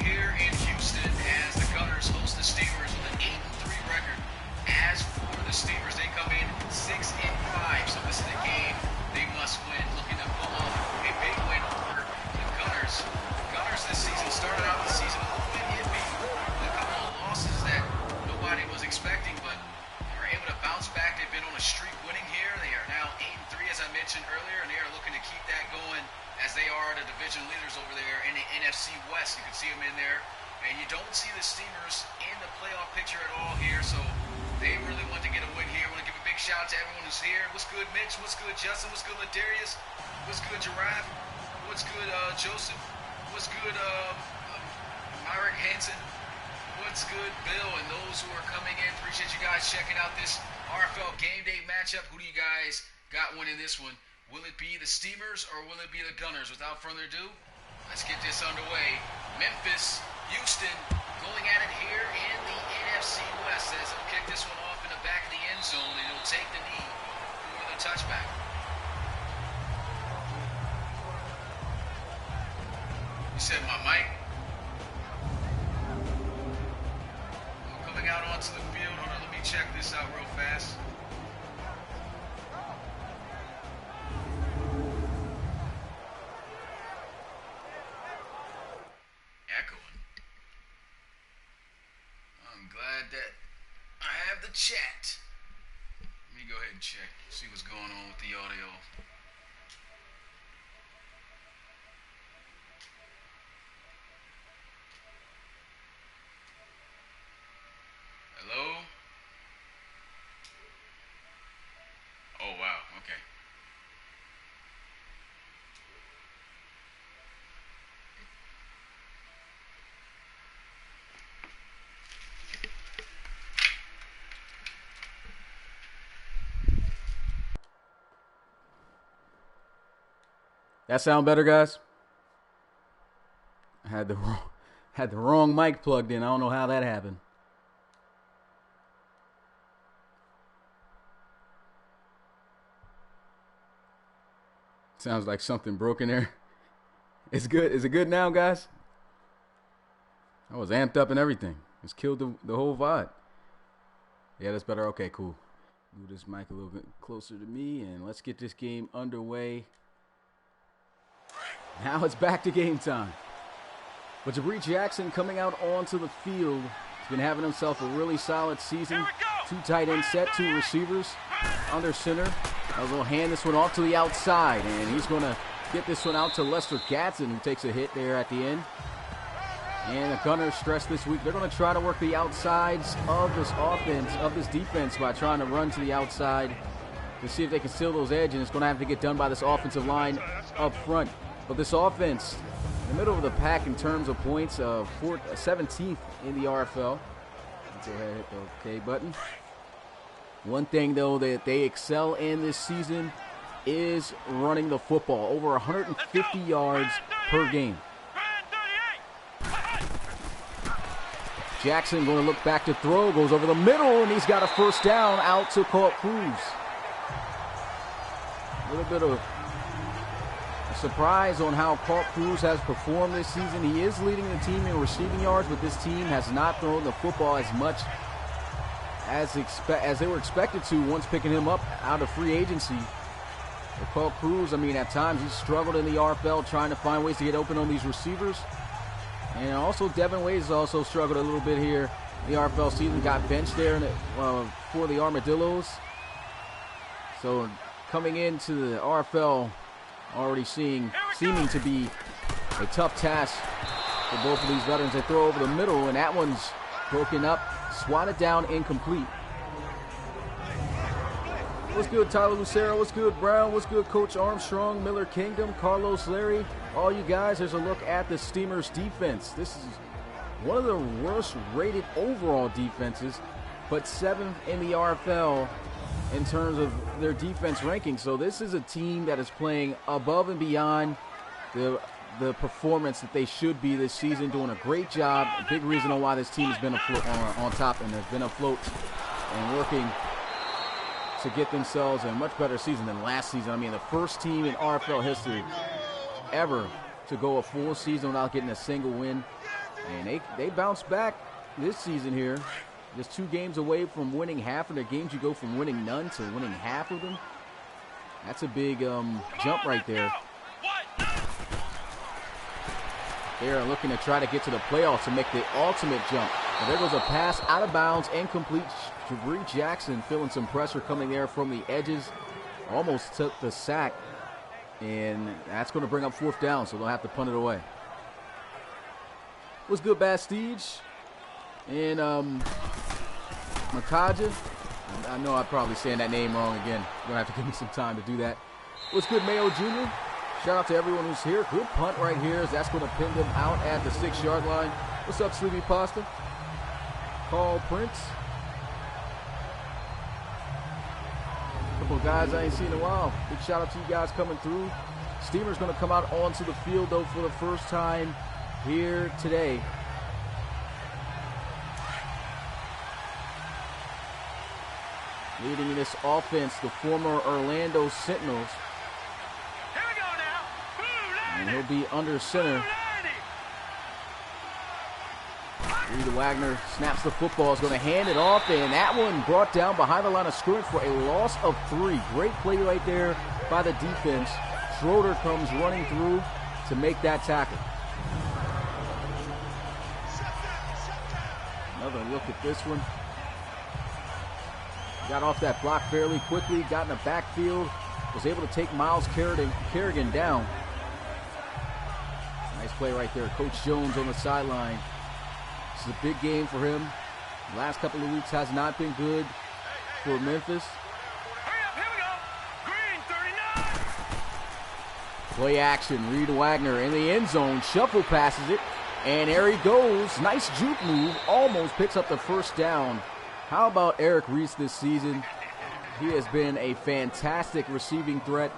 here in Houston as the Gunners host the Steamers with an 8-3 record. As for the Steamers, they come in 6-5, so this is a game they must win, looking to pull off a big win over the Gunners. The Gunners this season started out the season a little bit iffy, with a couple of losses that nobody was expecting, but they were able to bounce back. They've been on a streak winning here. They are now 8-3, as I mentioned earlier, and they are looking to keep that going as they are the division leaders over there in the NFC West. You can see them in there, and you don't see the Steamers in the playoff picture at all here, so they really want to get a win here. I want to give a big shout out to everyone who's here. What's good, Mitch? What's good, Justin? What's good, Ladarius? What's good, Giraffe? What's good, Joseph? What's good, Myrick Hansen? What's good, Bill? And those who are coming in, appreciate you guys checking out this RFL game day matchup. Who do you guys got winning this one? Will it be the Steamers or will it be the Gunners? Without further ado, let's get this underway. Memphis, Houston, going at it here in the NFC West as they'll kick this one off in the back of the end zone, and he'll take the knee for the touchback. You said my mic? I'm coming out onto the field. Hold on, let me check this out real fast. That I have the chat. Let me go ahead and check, see what's going on with the audio. Hello? Oh wow, okay. That sound better, guys? I had the wrong mic plugged in. I don't know how that happened. Sounds like something broke in there. It's good. Is it good now, guys? I was amped up and everything. It's killed the whole vibe. Yeah, that's better. Okay, cool. Move this mic a little bit closer to me, and let's get this game underway. Now it's back to game time. But Jabri Jackson coming out onto the field. He's been having himself a really solid season. 2 tight end set, 2 receivers under center. He'll hand this one off to the outside, and he's going to get this one out to Lester Gadsden, who takes a hit there at the end. And the Gunners stress this week. They're going to try to work the outsides of this offense, of this defense, by trying to run to the outside to see if they can steal those edges. And it's going to have to get done by this offensive line up front. But this offense, in the middle of the pack in terms of points, 17th in the RFL. Let's go ahead and hit the OK button. One thing, though, that they excel in this season is running the football. Over 150 yards per game. Jackson going to look back to throw, goes over the middle, and he's got a first down out to Colt Cruz. A little bit of surprise on how Colt Cruz has performed this season. He is leading the team in receiving yards, but this team has not thrown the football as much as they were expected to once picking him up out of free agency. But Colt Cruz, I mean, at times he's struggled in the RFL trying to find ways to get open on these receivers. And also Devin Wade has also struggled a little bit here. The RFL season got benched there for the Armadillos. So coming into the RFL, already seeming to be a tough task for both of these veterans. They throw over the middle, and that one's broken up, swatted down, incomplete. What's good, Tyler Lucero? What's good, Brown? What's good, Coach Armstrong, Miller Kingdom, Carlos Larry? All you guys, there's a look at the Steamers' defense. This is one of the worst rated overall defenses, but 7th in the RFL in terms of their defense ranking. So this is a team that is playing above and beyond the performance that they should be this season, doing a great job. A big reason on why this team has been on top and has been afloat and working to get themselves a much better season than last season. I mean, the first team in RFL history ever to go a full season without getting a single win. And And they bounced back this season here. Just 2 games away from winning half of their games. You go from winning none to winning half of them. That's a big jump right there. They're looking to try to get to the playoffs to make the ultimate jump. And there goes a pass out of bounds, incomplete. Jabri Jackson feeling some pressure coming there from the edges. Almost took the sack. And that's going to bring up 4th down, so they'll have to punt it away. What's good, Bastige? And Makaja. I know I'm probably saying that name wrong again. You're going to have to give me some time to do that. What's good, Mayo Jr.? Shout out to everyone who's here. Good punt right here as that's going to pin them out at the 6-yard line. What's up, Sleepy Pasta? Paul Prince. A couple of guys I ain't seen in a while. Big shout out to you guys coming through. Steamer's going to come out onto the field, though, for the first time here today. Leading in this offense, the former Orlando Sentinels. And he'll be under center. Reed Wagner snaps the football, is going to hand it off, and that one brought down behind the line of scrimmage for a loss of 3. Great play right there by the defense. Schroeder comes running through to make that tackle. Another look at this one. Got off that block fairly quickly, got in the backfield, was able to take Miles Kerrigan down. Nice play right there. Coach Jones on the sideline. This is a big game for him. The last couple of weeks has not been good for Memphis. Play action. Reed Wagner in the end zone. Shuffle passes it. And there he goes. Nice juke move. Almost picks up the 1st down. How about Eric Reese this season? He has been a fantastic receiving threat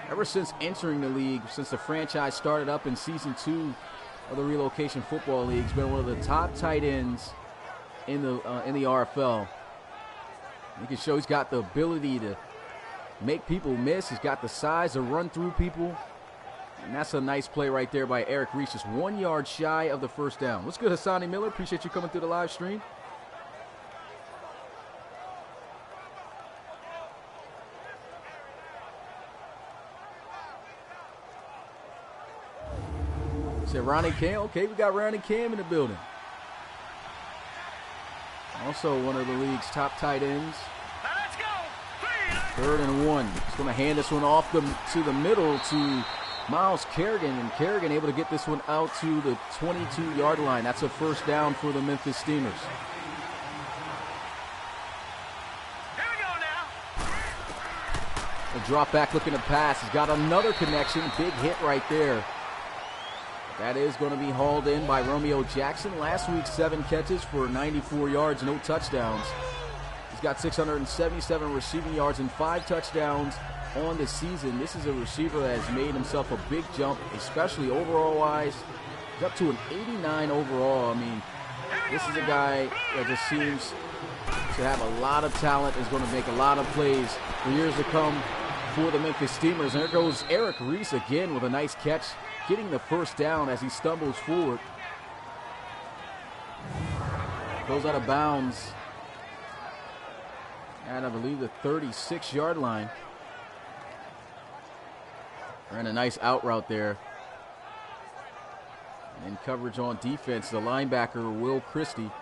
ever since entering the league, since the franchise started up in Season 2 of the Relocation Football League. He's been one of the top tight ends in the RFL. You can show he's got the ability to make people miss. He's got the size to run through people. And that's a nice play right there by Eric Reese, just 1 yard shy of the 1st down. What's good, Hassani Miller? Appreciate you coming through the live stream. Said Ronnie Cam. Okay, we got Ronnie Cam in the building. Also one of the league's top tight ends. 3rd and 1. He's going to hand this one off to the middle to Miles Kerrigan. And Kerrigan able to get this one out to the 22-yard line. That's a 1st down for the Memphis Steamers. A drop back looking to pass. He's got another connection. Big hit right there. That is going to be hauled in by Romeo Jackson. Last week, 7 catches for 94 yards, no touchdowns. He's got 677 receiving yards and 5 touchdowns on the season. This is a receiver that has made himself a big jump, especially overall-wise. He's up to an 89 overall. I mean, this is a guy that just seems to have a lot of talent, is going to make a lot of plays for years to come for the Memphis Steamers. And there goes Eric Reese again with a nice catch, getting the 1st down as he stumbles forward. Goes out of bounds at, I believe, the 36-yard line. Ran a nice out route there. And coverage on defense, the linebacker, Will Christie,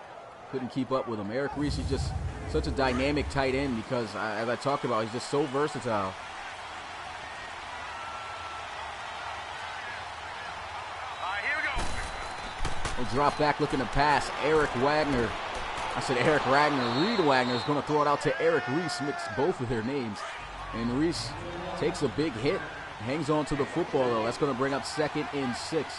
couldn't keep up with him. Eric Reese is just such a dynamic tight end because, as I talked about, he's just so versatile. He'll drop back looking to pass. Eric Wagner. I said Eric Wagner. Reed Wagner is going to throw it out to Eric Reese. Mix both of their names. And Reese takes a big hit. Hangs on to the football, though. That's going to bring up 2nd and 6.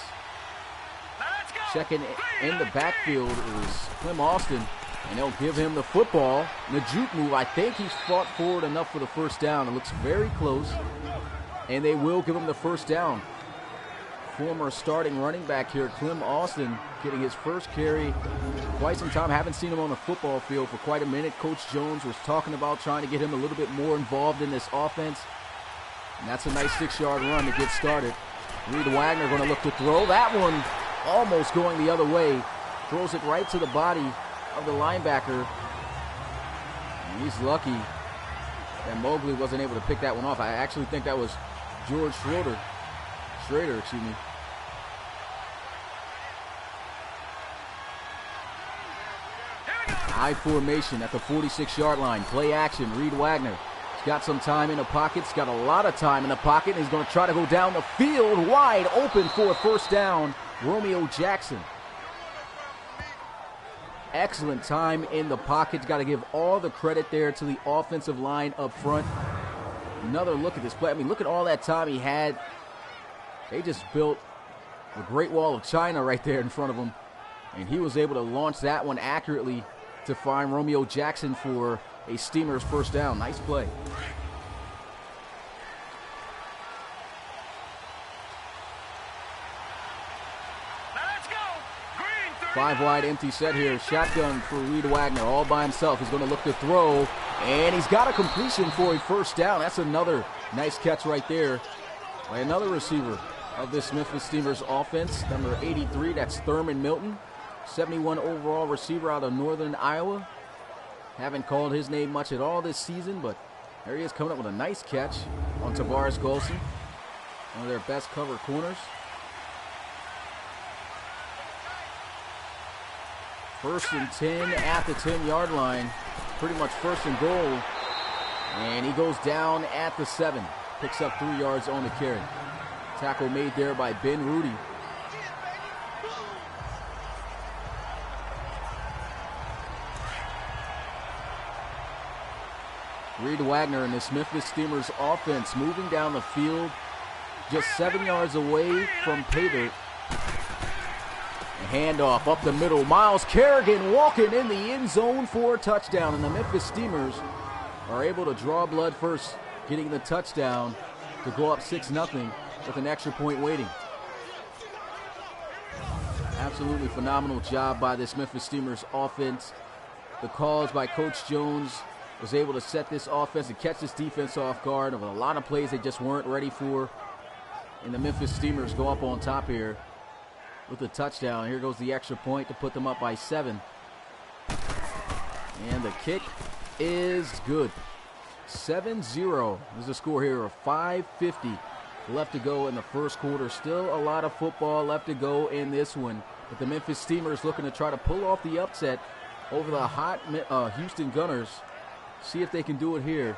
Second in the backfield is Clem Austin. And they'll give him the football. And the juke move, I think he's fought forward enough for the 1st down. It looks very close. And they will give him the 1st down. Former starting running back here, Clem Austin, getting his first carry quite some time. Haven't seen him on the football field for quite a minute. Coach Jones was talking about trying to get him a little bit more involved in this offense. And that's a nice 6-yard run to get started. Reed Wagner going to look to throw. That one almost going the other way. throws it right to the body of the linebacker. And he's lucky that Mobley wasn't able to pick that one off. I actually think that was George Schrader, excuse me. I formation at the 46-yard line. Play action. Reed Wagner. He's got some time in the pocket. He's got a lot of time in the pocket. He's going to try to go down the field wide open for a first down. Romeo Jackson. Excellent time in the pocket. Got to give all the credit there to the offensive line up front. Another look at this play. I mean, look at all that time he had. They just built a great wall of China right there in front of him. And he was able to launch that one accurately to find Romeo Jackson for a Steamers first down. Nice play. Five wide empty set here. Shotgun for Reed Wagner all by himself. He's going to look to throw, and he's got a completion for a first down. That's another nice catch right there by another receiver of this Memphis Steamers offense. Number 83, that's Thurman Milton. 71 overall receiver out of Northern Iowa. Haven't called his name much at all this season, but there he is coming up with a nice catch on Tavares Golson, one of their best cover corners. First and 10 at the 10-yard line. Pretty much first and goal. And he goes down at the 7. Picks up 3 yards on the carry. Tackle made there by Ben Rudy. Reed Wagner and this Memphis Steamers offense moving down the field just 7 yards away from pay dirt. Handoff up the middle. Miles Kerrigan walking in the end zone for a touchdown. And the Memphis Steamers are able to draw blood first, getting the touchdown to go up 6-0 with an extra point waiting. Absolutely phenomenal job by this Memphis Steamers offense. The calls by Coach Jones was able to set this offense and catch this defense off guard of a lot of plays they just weren't ready for. And the Memphis Steamers go up on top here with a touchdown. Here goes the extra point to put them up by 7. And the kick is good. 7-0 is the score here of 5:50 left to go in the first quarter. Still a lot of football left to go in this one. But the Memphis Steamers looking to try to pull off the upset over the hot Houston Gunners. See if they can do it here.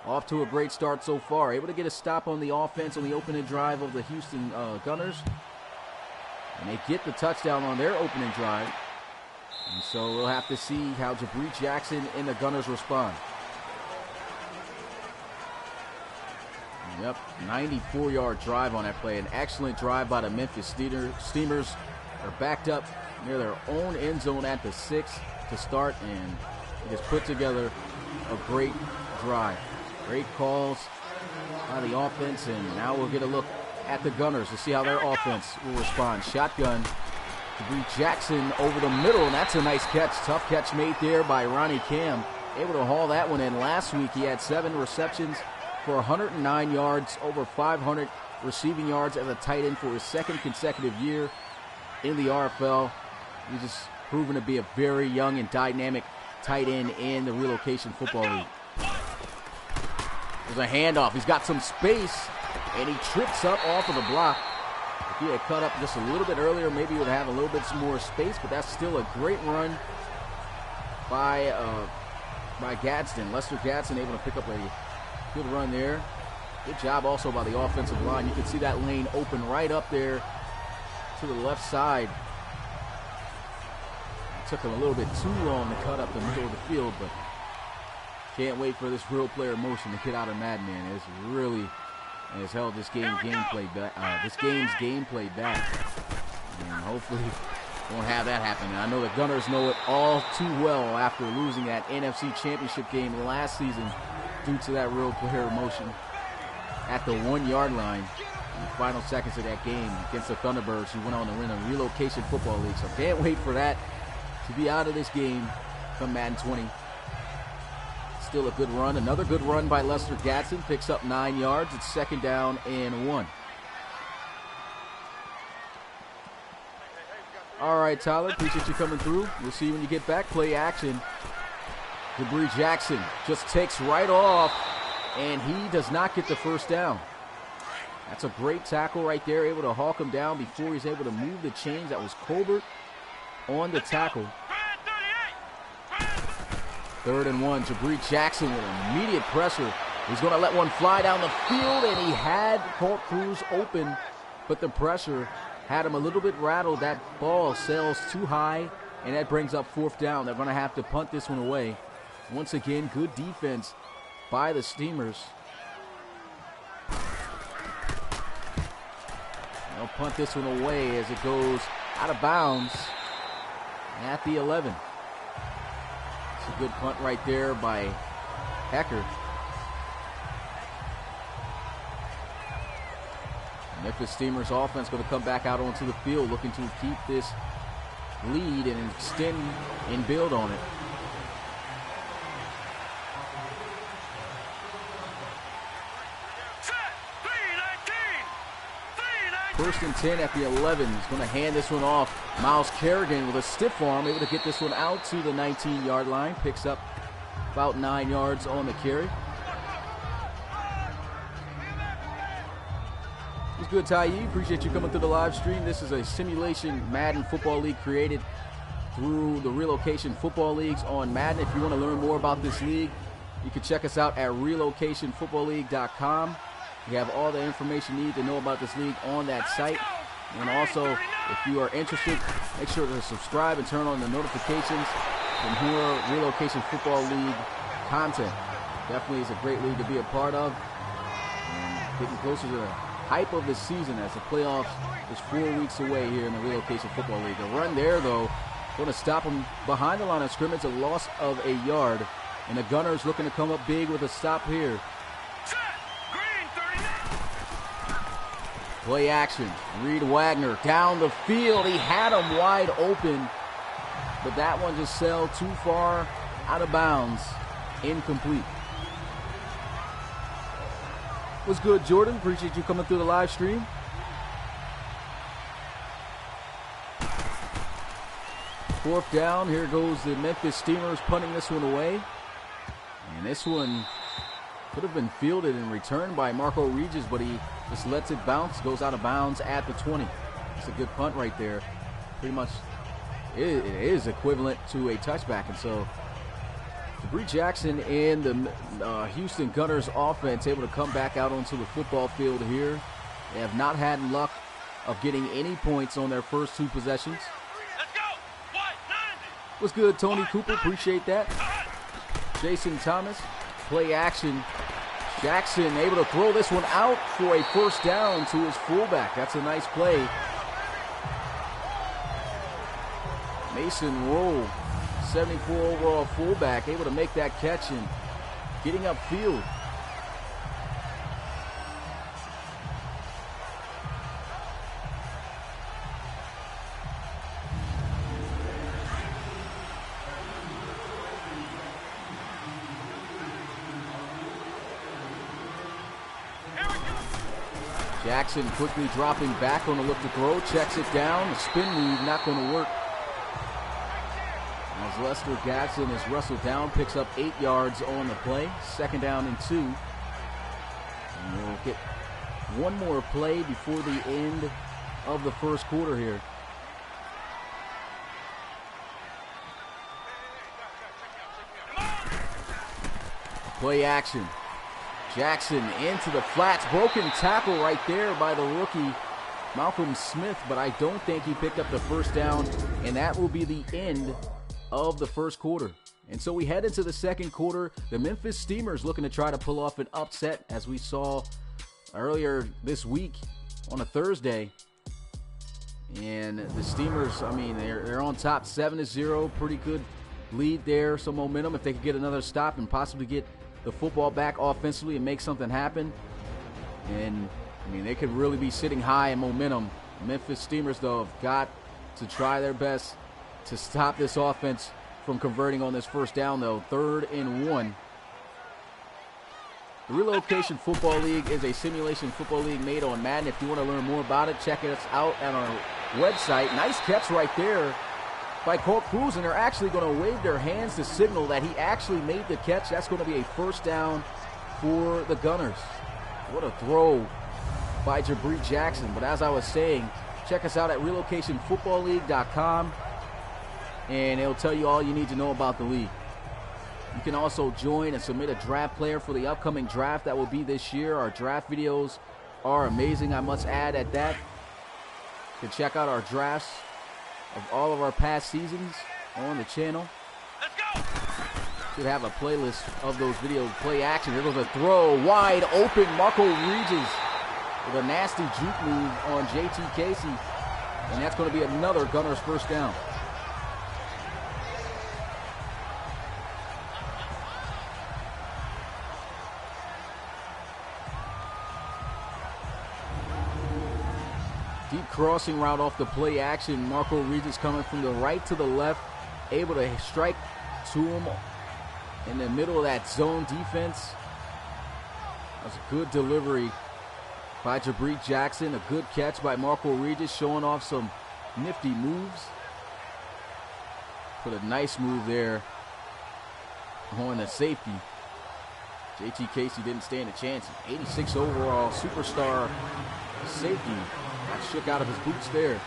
Off to a great start so far. Able to get a stop on the offense on the opening drive of the Houston Gunners. And they get the touchdown on their opening drive. And so we'll have to see how Jabri Jackson and the Gunners respond. Yep, 94-yard drive on that play. An excellent drive by the Memphis Steamers. They're backed up near their own end zone at the 6 to start, and they just put together a great drive. Great calls by the offense, and now we'll get a look at the Gunners to see how their offense will respond. Shotgun to Bree Jackson over the middle, and that's a nice catch. Tough catch made there by Ronnie Cam. Able to haul that one in. Last week he had 7 receptions for 109 yards, over 500 receiving yards as a tight end for his second consecutive year in the RFL. He's just proven to be a very young and dynamic tight end in the Relocation Football League. There's a handoff. He's got some space, and he trips up off of the block. If he had cut up just a little bit earlier, maybe he would have a little bit more space, but that's still a great run by Gadsden. Lester Gadsden able to pick up a good run there. Good job also by the offensive line. You can see that lane open right up there to the left side. It took him a little bit too long to cut up the middle of the field, but can't wait for this real player motion to get out of Madden, man. It's really has held this game's gameplay back. And hopefully won't have that happen. And I know the Gunners know it all too well after losing that NFC Championship game last season due to that real player motion at the 1-yard line in the final seconds of that game against the Thunderbirds, who went on to win a Relocation Football League. So can't wait for that to be out of this game come Madden 20. Still a good run. Another good run by Lester Gadsden. Picks up 9 yards. It's 2nd down and 1. All right, Tyler, appreciate you coming through. We'll see you when you get back. Play action. Debris Jackson just takes right off, and he does not get the first down. That's a great tackle right there, able to hawk him down before he's able to move the chains. That was Colbert on the tackle. 3rd and 1. Debris Jackson with immediate pressure. He's going to let one fly down the field, and he had Colt Cruz open, but the pressure had him a little bit rattled. That ball sails too high, and that brings up 4th down. They're going to have to punt this one away. Once again, good defense by the Steamers. They'll punt this one away as it goes out of bounds at the 11. It's a good punt right there by Hecker. Memphis Steamers offense going to come back out onto the field looking to keep this lead and extend and build on it. First and 10 at the 11. He's going to hand this one off. Miles Kerrigan with a stiff arm, able to get this one out to the 19-yard line. Picks up about 9 yards on the carry. It's good, Ty. Appreciate you coming through the live stream. This is a simulation Madden Football League created through the Relocation Football Leagues on Madden. If you want to learn more about this league, you can check us out at relocationfootballleague.com. We have all the information you need to know about this league on that site. And also, if you are interested, make sure to subscribe and turn on the notifications for more Relocation Football League content. Definitely is a great league to be a part of. And getting closer to the hype of the season as the playoffs is 4 weeks away here in the Relocation Football League. A run there, though, going to stop them behind the line of scrimmage, a loss of a yard. And the Gunners looking to come up big with a stop here. Play action. Reed Wagner down the field. He had him wide open, but that one just sailed too far out of bounds. Incomplete. What's good, Jordan? Appreciate you coming through the live stream. Fourth down. Here goes the Memphis Steamers punting this one away. And this one could have been fielded and returned by Marco Regis, but he just lets it bounce, goes out of bounds at the 20. It's a good punt right there. Pretty much it is equivalent to a touchback. And so Debris Jackson and the Houston Gunners offense able to come back out onto the football field here. They have not had luck of getting any points on their first 2 possessions. Let's go. What's good, Tony Cooper? Appreciate that. Jason Thomas. Play action. Jackson able to throw this one out for a first down to his fullback. That's a nice play. Mason Rowe, 74 overall fullback, able to make that catch and getting upfield. Jackson quickly dropping back on the look to throw, checks it down. The spin move not going to work. As Lester Gadsden is wrestled down, picks up 8 yards on the play. 2nd down and 2. And we'll get one more play before the end of the first quarter here. Play action. Jackson into the flats. Broken tackle right there by the rookie Malcolm Smith, but I don't think he picked up the first down, and that will be the end of the first quarter. And so we head into the second quarter. The Memphis Steamers looking to try to pull off an upset, as we saw earlier this week on a Thursday. And the Steamers, I mean, they're on top 7-0. Pretty good lead there, some momentum. If they could get another stop and possibly get the football back offensively and make something happen. And, I mean, they could really be sitting high in momentum. Memphis Steamers, though, have got to try their best to stop this offense from converting on this first down, though. 3rd and 1. The Relocation Football League is a simulation football league made on Madden. If you want to learn more about it, check us out at our website. Nice catch right there by Colt Cruz, and they're actually going to wave their hands to signal that he actually made the catch. That's going to be a first down for the Gunners. What a throw by Jabri Jackson. But as I was saying, check us out at relocationfootballleague.com, and it'll tell you all you need to know about the league. You can also join and submit a draft player for the upcoming draft that will be this year. Our draft videos are amazing, I must add at that. You can check out our drafts of all of our past seasons on the channel. Let's go! Should have a playlist of those videos. Play action. Here goes a throw. Wide open. Marco Regis with a nasty juke move on J.T. Casey. And that's going to be another Gunners first down. Deep crossing route off the play action. Marco Regis coming from the right to the left. Able to strike to him in the middle of that zone defense. That was a good delivery by Jabri Jackson. A good catch by Marco Regis, showing off some nifty moves. Put a nice move there on the safety. J.T. Casey didn't stand a chance. 86 overall superstar safety. Got shook out of his boots there.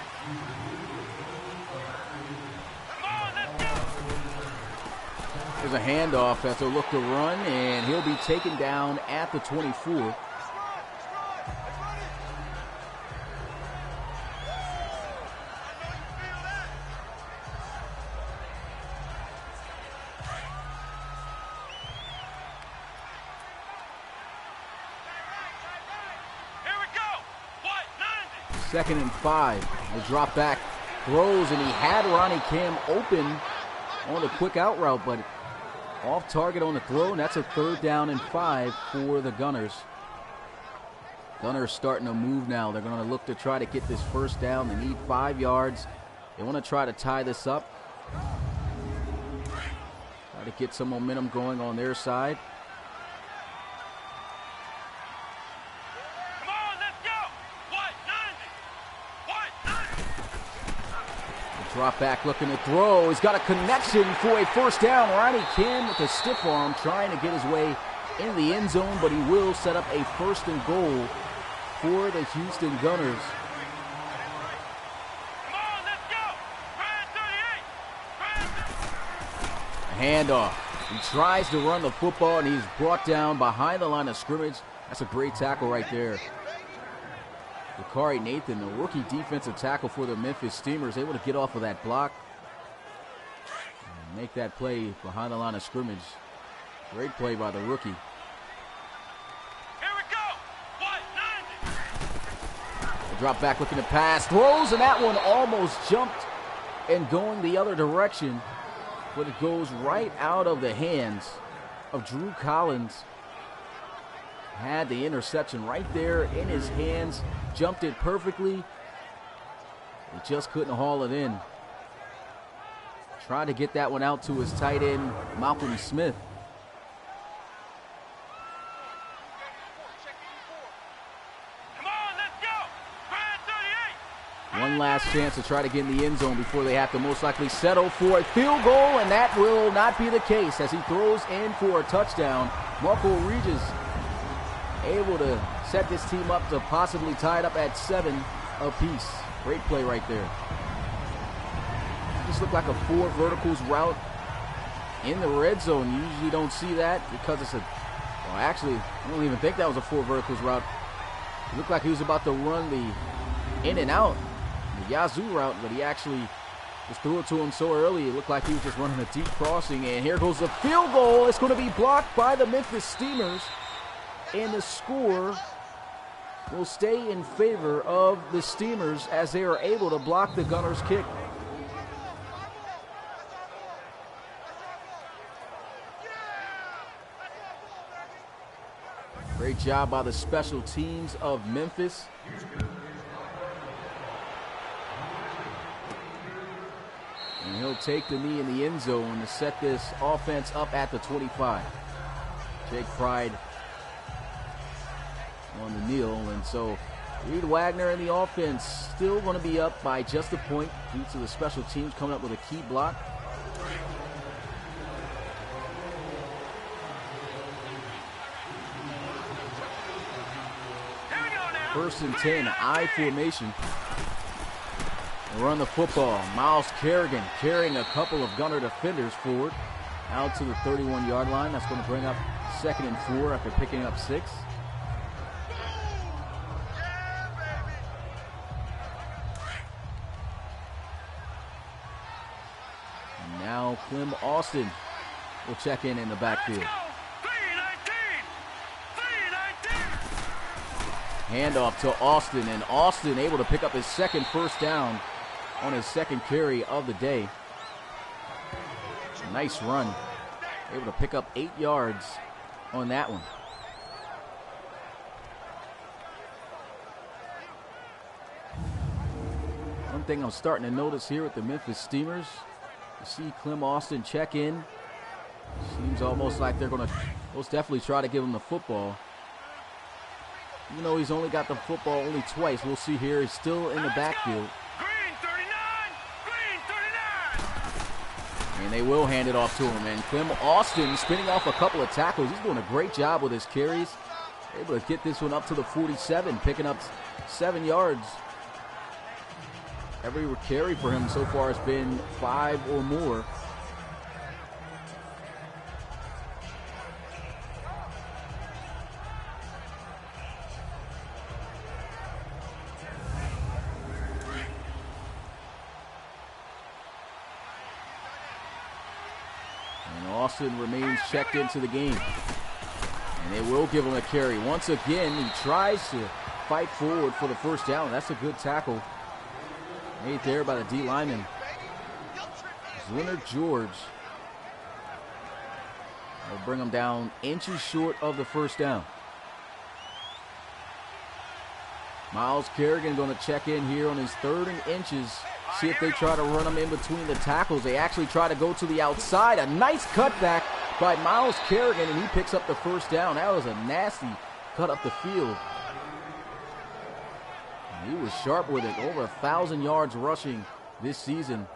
There's a handoff as they'll look to run, and he'll be taken down at the 24. Second and 5. The drop back throws, and he had Ronnie Cam open on the quick out route, but off target on the throw, and that's a 3rd down and 5 for the Gunners. Gunners starting to move now. They're going to look to try to get this first down. They need 5 yards. They want to try to tie this up. Try to get some momentum going on their side. Drop back looking to throw. He's got a connection for a first down. Ronnie Kim with a stiff arm trying to get his way in the end zone, but he will set up a 1st and goal for the Houston Gunners. A handoff. He tries to run the football, and he's brought down behind the line of scrimmage. That's a great tackle right there. Bakari Nathan, the rookie defensive tackle for the Memphis Steamers, able to get off of that block and make that play behind the line of scrimmage. Great play by the rookie. Here we go. 190. The drop back looking to pass, throws, and that one almost jumped and going the other direction, but it goes right out of the hands of Drew Collins. Had the interception right there in his hands, jumped it perfectly. He just couldn't haul it in. Tried to get that one out to his tight end, Malcolm Smith. Come on, let's go. 38. One last chance to try to get in the end zone before they have to most likely settle for a field goal, and that will not be the case as he throws in for a touchdown. Marco Regis able to set this team up to possibly tie it up at 7 apiece. Great play right there. This looked like a 4 verticals route in the red zone. You usually don't see that because it's a, well, actually, I don't even think that was a 4 verticals route. It looked like he was about to run the in and out, the Yazoo route, but he actually just threw it to him so early. It looked like he was just running a deep crossing, and here goes the field goal. It's going to be blocked by the Memphis Steamers. And the score will stay in favor of the Steamers as they are able to block the Gunners' kick. Great job by the special teams of Memphis. And he'll take the knee in the end zone to set this offense up at the 25. Jake Pride on the kneel, and so Reed Wagner and the offense still going to be up by just a point due to the special teams coming up with a key block. First and 10, I formation. They run the football. Miles Kerrigan carrying a couple of Gunner defenders forward out to the 31-yard line. That's going to bring up 2nd and 4 after picking up 6. And now Clem Austin will check in the backfield. Handoff to Austin, and Austin able to pick up his 2nd first down on his 2nd carry of the day. Nice run. Able to pick up 8 yards on that one. One thing I'm starting to notice here with the Memphis Steamers, you see Clem Austin check in. Seems almost like they're going to most definitely try to give him the football. Even though he's only got the football only twice, we'll see here he's still in the backfield. Green 39! Green 39! And they will hand it off to him. And Clem Austin spinning off a couple of tackles. He's doing a great job with his carries. Able to get this one up to the 47, picking up 7 yards. Every carry for him so far has been 5 or more. Austin remains checked into the game. And they will give him a carry. Once again, he tries to fight forward for the first down. That's a good tackle made there by the D lineman. Leonard George will bring him down inches short of the first down. Miles Kerrigan going to check in here on his 3rd and inches. See if they try to run him in between the tackles. They actually try to go to the outside. A nice cutback by Miles Kerrigan, and he picks up the first down. That was a nasty cut up the field. He was sharp with it. Over 1,000 yards rushing this season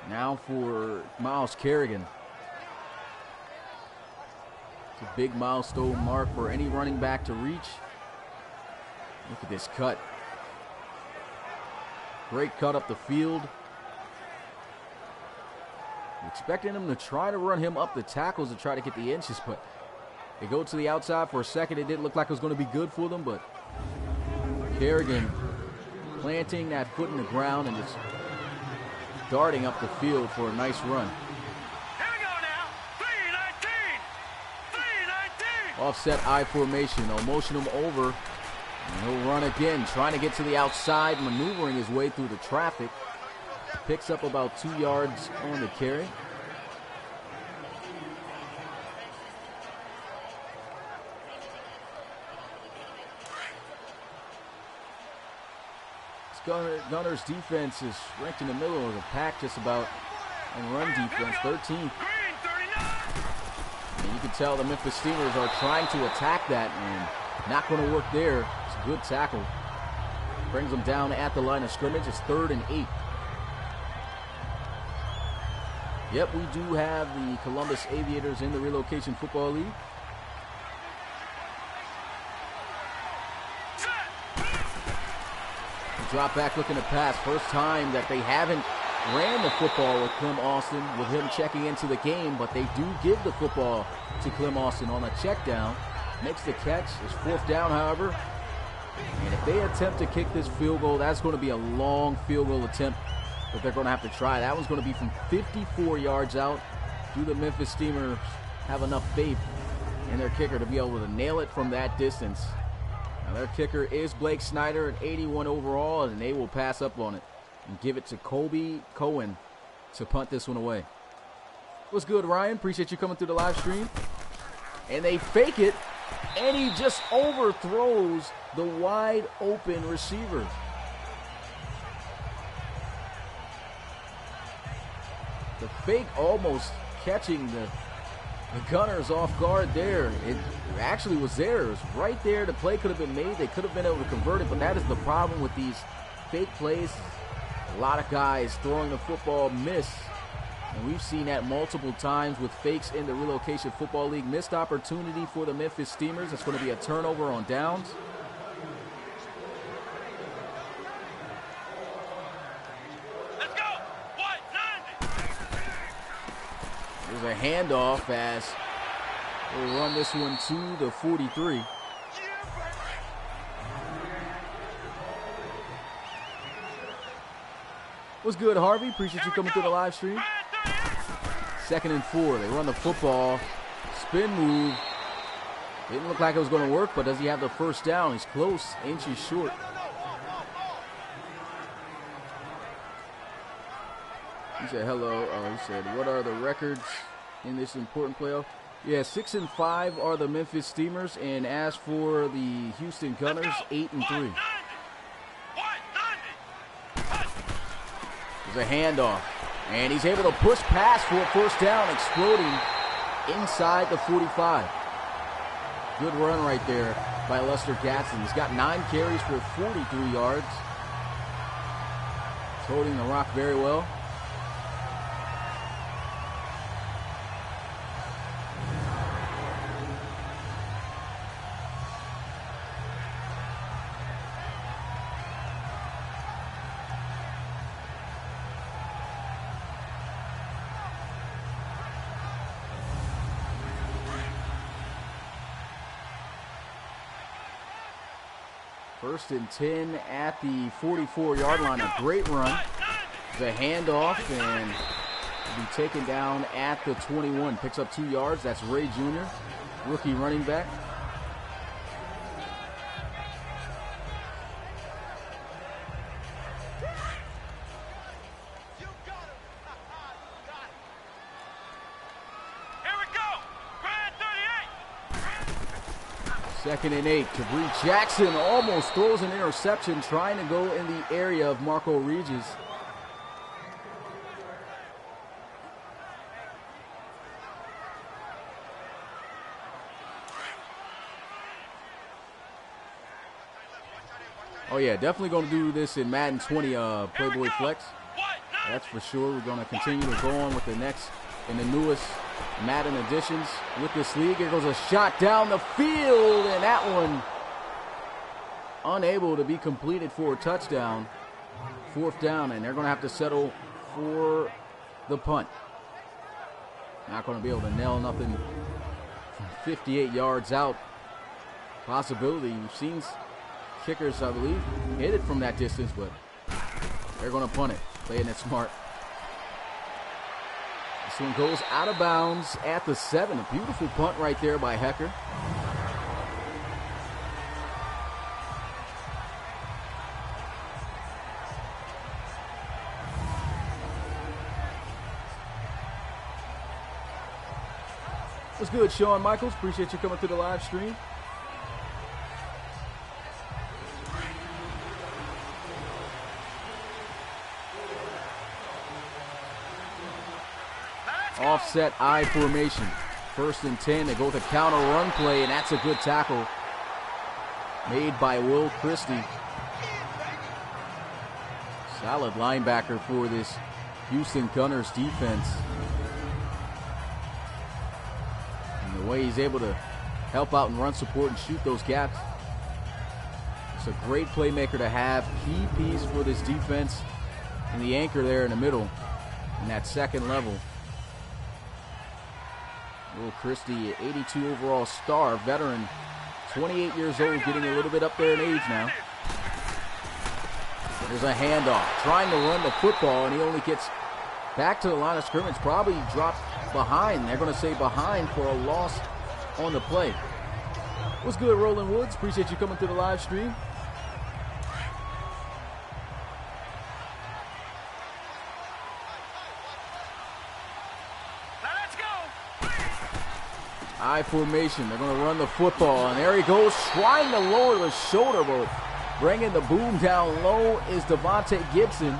now for Miles Kerrigan. It's a big milestone mark for any running back to reach. Look at this cut. Great cut up the field. Expecting him to try to run him up the tackles to try to get the inches, but they go to the outside for a second. It didn't look like it was going to be good for them, but Kerrigan planting that foot in the ground and just darting up the field for a nice run. Here we go now. 319! 319! Offset I formation. They'll motion him over. And he'll run again, trying to get to the outside, maneuvering his way through the traffic. Picks up about 2 yards on the carry. Gunner's defense is ranked in the middle of the pack just about in run defense, 13th. And you can tell the Memphis Steamers are trying to attack that and not going to work there. It's a good tackle. Brings them down at the line of scrimmage. It's 3rd and 8. Yep, we do have the Columbus Aviators in the Relocation Football League. Drop back looking to pass. First time that they haven't ran the football with Clem Austin, with him checking into the game, but they do give the football to Clem Austin on a check down. Makes the catch. It's 4th down, however. And if they attempt to kick this field goal, that's going to be a long field goal attempt that they're going to have to try. That one's going to be from 54 yards out. Do the Memphis Steamers have enough faith in their kicker to be able to nail it from that distance? Now their kicker is Blake Snyder at 81 overall, and they will pass up on it and give it to Kobe Cohen to punt this one away. What's good, Ryan? Appreciate you coming through the live stream. And they fake it, and he just overthrows the wide open receiver. The fake almost catching the The Gunners off guard there. It actually was theirs. Right there, the play could have been made. They could have been able to convert it, but that is the problem with these fake plays. A lot of guys throwing the football miss, and we've seen that multiple times with fakes in the Relocation Football League. Missed opportunity for the Memphis Steamers. It's going to be a turnover on downs. Let's go. What? 90. There's a handoff as we'll run this one to the 43. What's good, Harvey? Appreciate you coming through the live stream. 2nd and 4. They run the football. Spin move. Didn't look like it was going to work, but does he have the first down? He's close, inches short. He said hello. He said, what are the records in this important playoff? Yeah, 6 and 5 are the Memphis Steamers, and as for the Houston Gunners, 8 and 3. There's a handoff, and he's able to push past for a first down, exploding inside the 45. Good run right there by Lester Gatson. He's got 9 carries for 43 yards. He's holding the rock very well. First and 10 at the 44-yard line. A great run. The handoff, and will be taken down at the 21. Picks up 2 yards. That's Ray Jr., rookie running back. Second and 8. Tabri Jackson almost throws an interception, trying to go in the area of Marco Regis. Oh yeah, definitely going to do this in Madden 20 Playboy Flex. That's for sure. We're going to continue to go on with the next and the newest Madden additions with this league. Here goes a shot down the field, and that one unable to be completed for a touchdown. 4th down, and they're going to have to settle for the punt. Not going to be able to nail nothing from 58 yards out. Possibility. We've seen kickers, I believe, hit it from that distance, but they're going to punt it, playing it smart. This one goes out of bounds at the 7. A beautiful punt right there by Hecker. What's good, Shawn Michaels? Appreciate you coming to the live stream. Offset I formation. 1st and 10. They go with a counter run play, and that's a good tackle made by Will Christie. Solid linebacker for this Houston Gunners defense. And the way he's able to help out and run support and shoot those gaps. It's a great playmaker to have. Key piece for this defense. And the anchor there in the middle in that second level. Will Christie, 82 overall star, veteran, 28 years old, getting a little bit up there in age now. There's a handoff, trying to run the football, and he only gets back to the line of scrimmage, probably dropped behind. They're going to say behind for a loss on the play. What's good, Roland Woods? Appreciate you coming to the live stream. I formation. They're going to run the football, and there he goes, trying to lower the shoulder, but bringing the boom down low is Devontae Gibson.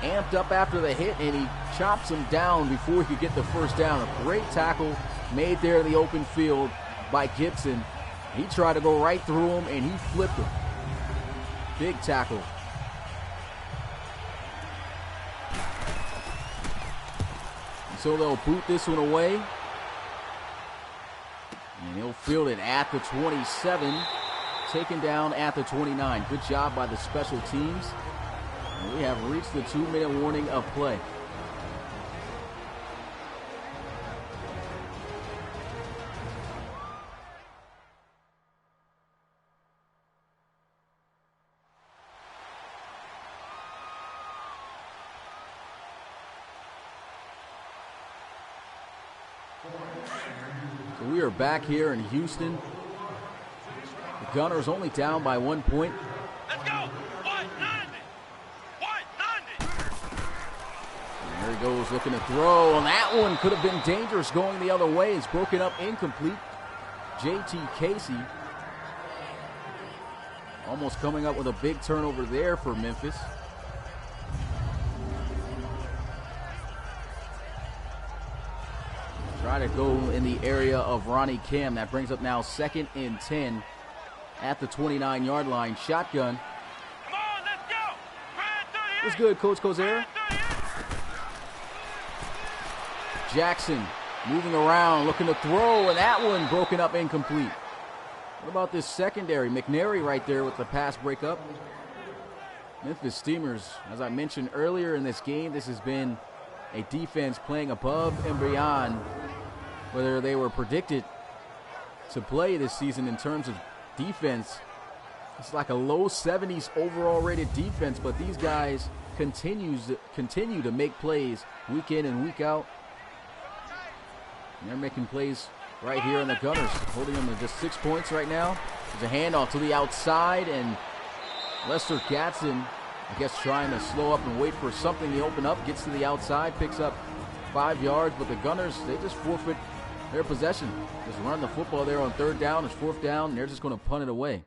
Amped up after the hit, and he chops him down before he could get the first down. A great tackle made there in the open field by Gibson. He tried to go right through him, and he flipped him. Big tackle. And so they'll boot this one away. And he'll field it at the 27, taken down at the 29. Good job by the special teams. And we have reached the 2-minute warning of play. So we are back here in Houston. The Gunners only down by 1 point. Let's go. 190. 190. And there he goes looking to throw. And that one could have been dangerous going the other way. It's broken up incomplete. J.T. Casey almost coming up with a big turnover there for Memphis. Try to go in the area of Ronnie Cam. That brings up now 2nd and 10 at the 29-yard line. Shotgun. Come on, let's go. Brad 38. What's good, Coach Kosera? Brad 38. Jackson moving around, looking to throw, and that one broken up incomplete. What about this secondary? McNary right there with the pass breakup. Memphis Steamers, as I mentioned earlier in this game, this has been a defense playing above and beyond whether they were predicted to play this season in terms of defense. It's like a low 70s overall rated defense, but these guys continue to make plays week in and week out. And they're making plays right here in the Gunners, holding them to just 6 points right now. There's a handoff to the outside, and Lester Gatson, I guess, trying to slow up and wait for something to open up, gets to the outside, picks up 5 yards, but the Gunners, they just forfeit their possession. Just run the football there on 3rd down. It's 4th down, and they're just going to punt it away.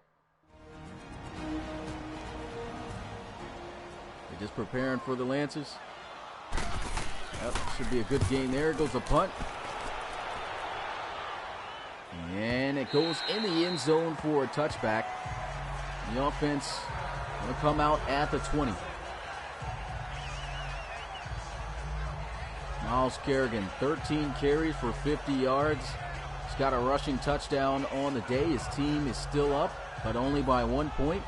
They're just preparing for the Lancers. Yep, should be a good game there. Goes the punt. And it goes in the end zone for a touchback. The offense going to come out at the 20. Miles Kerrigan, 13 carries for 50 yards. He's got a rushing touchdown on the day. His team is still up, but only by 1 point.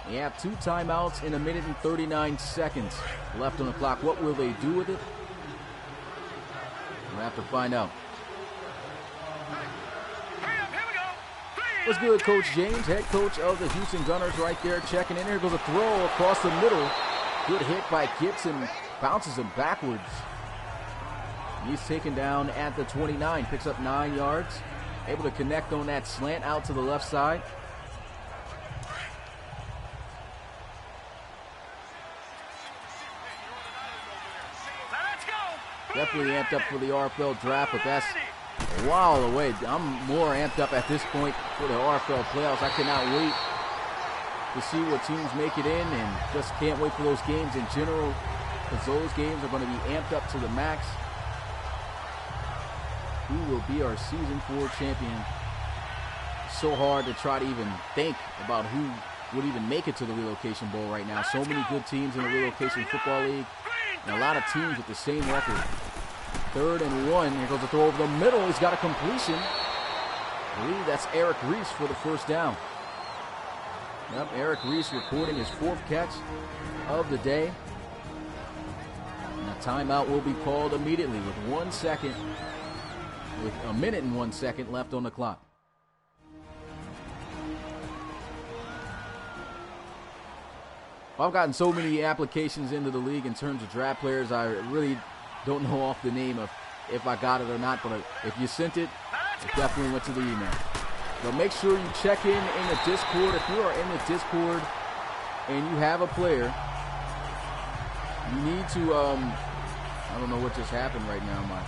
They have 2 timeouts in 1 minute and 39 seconds left on the clock. What will they do with it? We'll have to find out. What's good, Coach James, head coach of the Houston Gunners right there, checking in. Here goes a throw across the middle. Good hit by Gibson, bounces him backwards. He's taken down at the 29, picks up 9 yards. Able to connect on that slant out to the left side. Definitely amped up for the RFL draft, but that's a while away. I'm more amped up at this point for the RFL playoffs. I cannot wait to see what teams make it in, and just can't wait for those games in general, because those games are going to be amped up to the max. Who will be our season 4 champion? So hard to try to even think about who would even make it to the Relocation Bowl right now. So many good teams in the Relocation Football League, and a lot of teams with the same record. 3rd and 1. Here goes a throw over the middle. He's got a completion. I believe that's Eric Reese for the first down. Yep, Eric Reese recording his 4th catch of the day. And a timeout will be called immediately with 1 second, with 1 minute and 1 second left on the clock. I've gotten so many applications into the league in terms of draft players, I really don't know off the name of if I got it or not, but if you sent it, it definitely went to the email. But make sure you check in the Discord. If you are in the Discord and you have a player, you need to, I don't know what just happened right now. My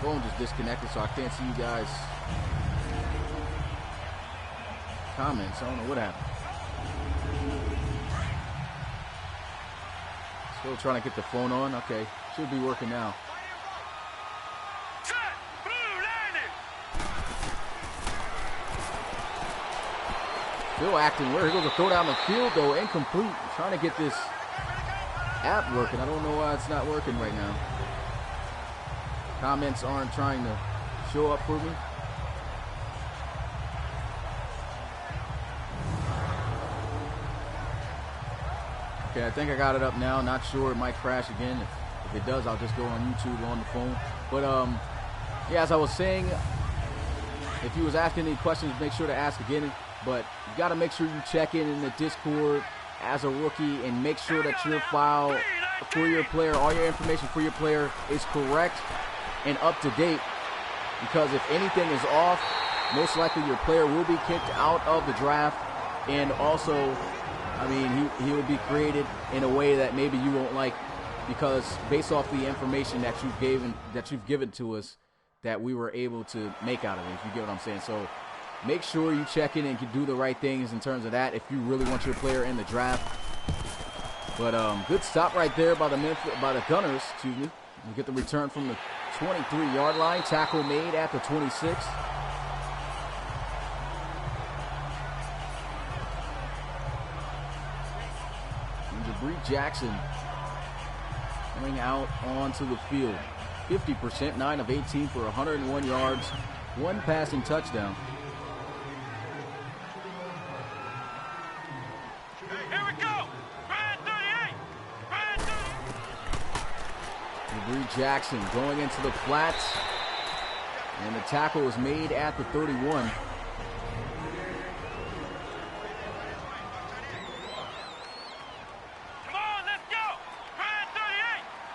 phone just disconnected, so I can't see you guys' comments. I don't know what happened. Still trying to get the phone on. Okay, should be working now. Set. Blue landing. Still acting weird. Here goes a throw down the field, though. Incomplete. Trying to get this app working. I don't know why it's not working right now. Comments aren't trying to show up for me. Okay, I think I got it up now. Not sure. It might crash again. If it does, I'll just go on YouTube on the phone. But, yeah, as I was saying, if you was asking any questions, make sure to ask again. But you got to make sure you check in the Discord as a rookie and make sure that your file for your player, all your information for your player is correct and up to date. Because if anything is off, most likely your player will be kicked out of the draft. And also, I mean, he will be created in a way that maybe you won't like, because based off the information that you've given to us, that we were able to make out of it, if you get what I'm saying. So make sure you check in and can do the right things in terms of that if you really want your player in the draft. But good stop right there by the Gunners. Excuse me. We get the return from the 23-yard line. Tackle made at the 26. Jackson coming out onto the field. 50%, 9 of 18 for 101 yards, 1 passing touchdown. Here we go. Red 38. Red 38. Jackson going into the flats, and the tackle was made at the 31.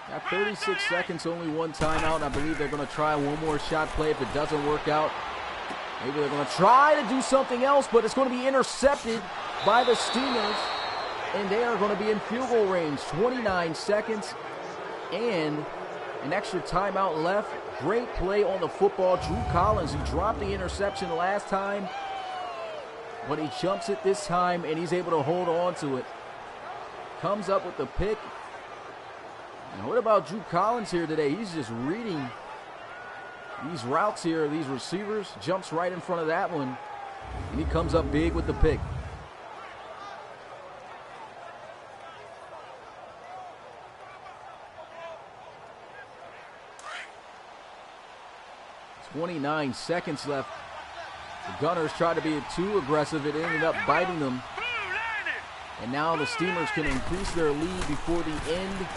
Got 36 seconds, only 1 timeout. I believe they're going to try one more shot play. If it doesn't work out, maybe they're going to try to do something else, but it's going to be intercepted by the Steamers, and they are going to be in field goal range. 29 seconds and an extra timeout left. Great play on the football. Drew Collins, he dropped the interception last time, but he jumps it this time, and he's able to hold on to it. Comes up with the pick. And what about Drew Collins here today? He's just reading these routes here, these receivers. Jumps right in front of that one, and he comes up big with the pick. .29 seconds left. The Gunners tried to be too aggressive. It ended up biting them. And now the Steamers can increase their lead before the end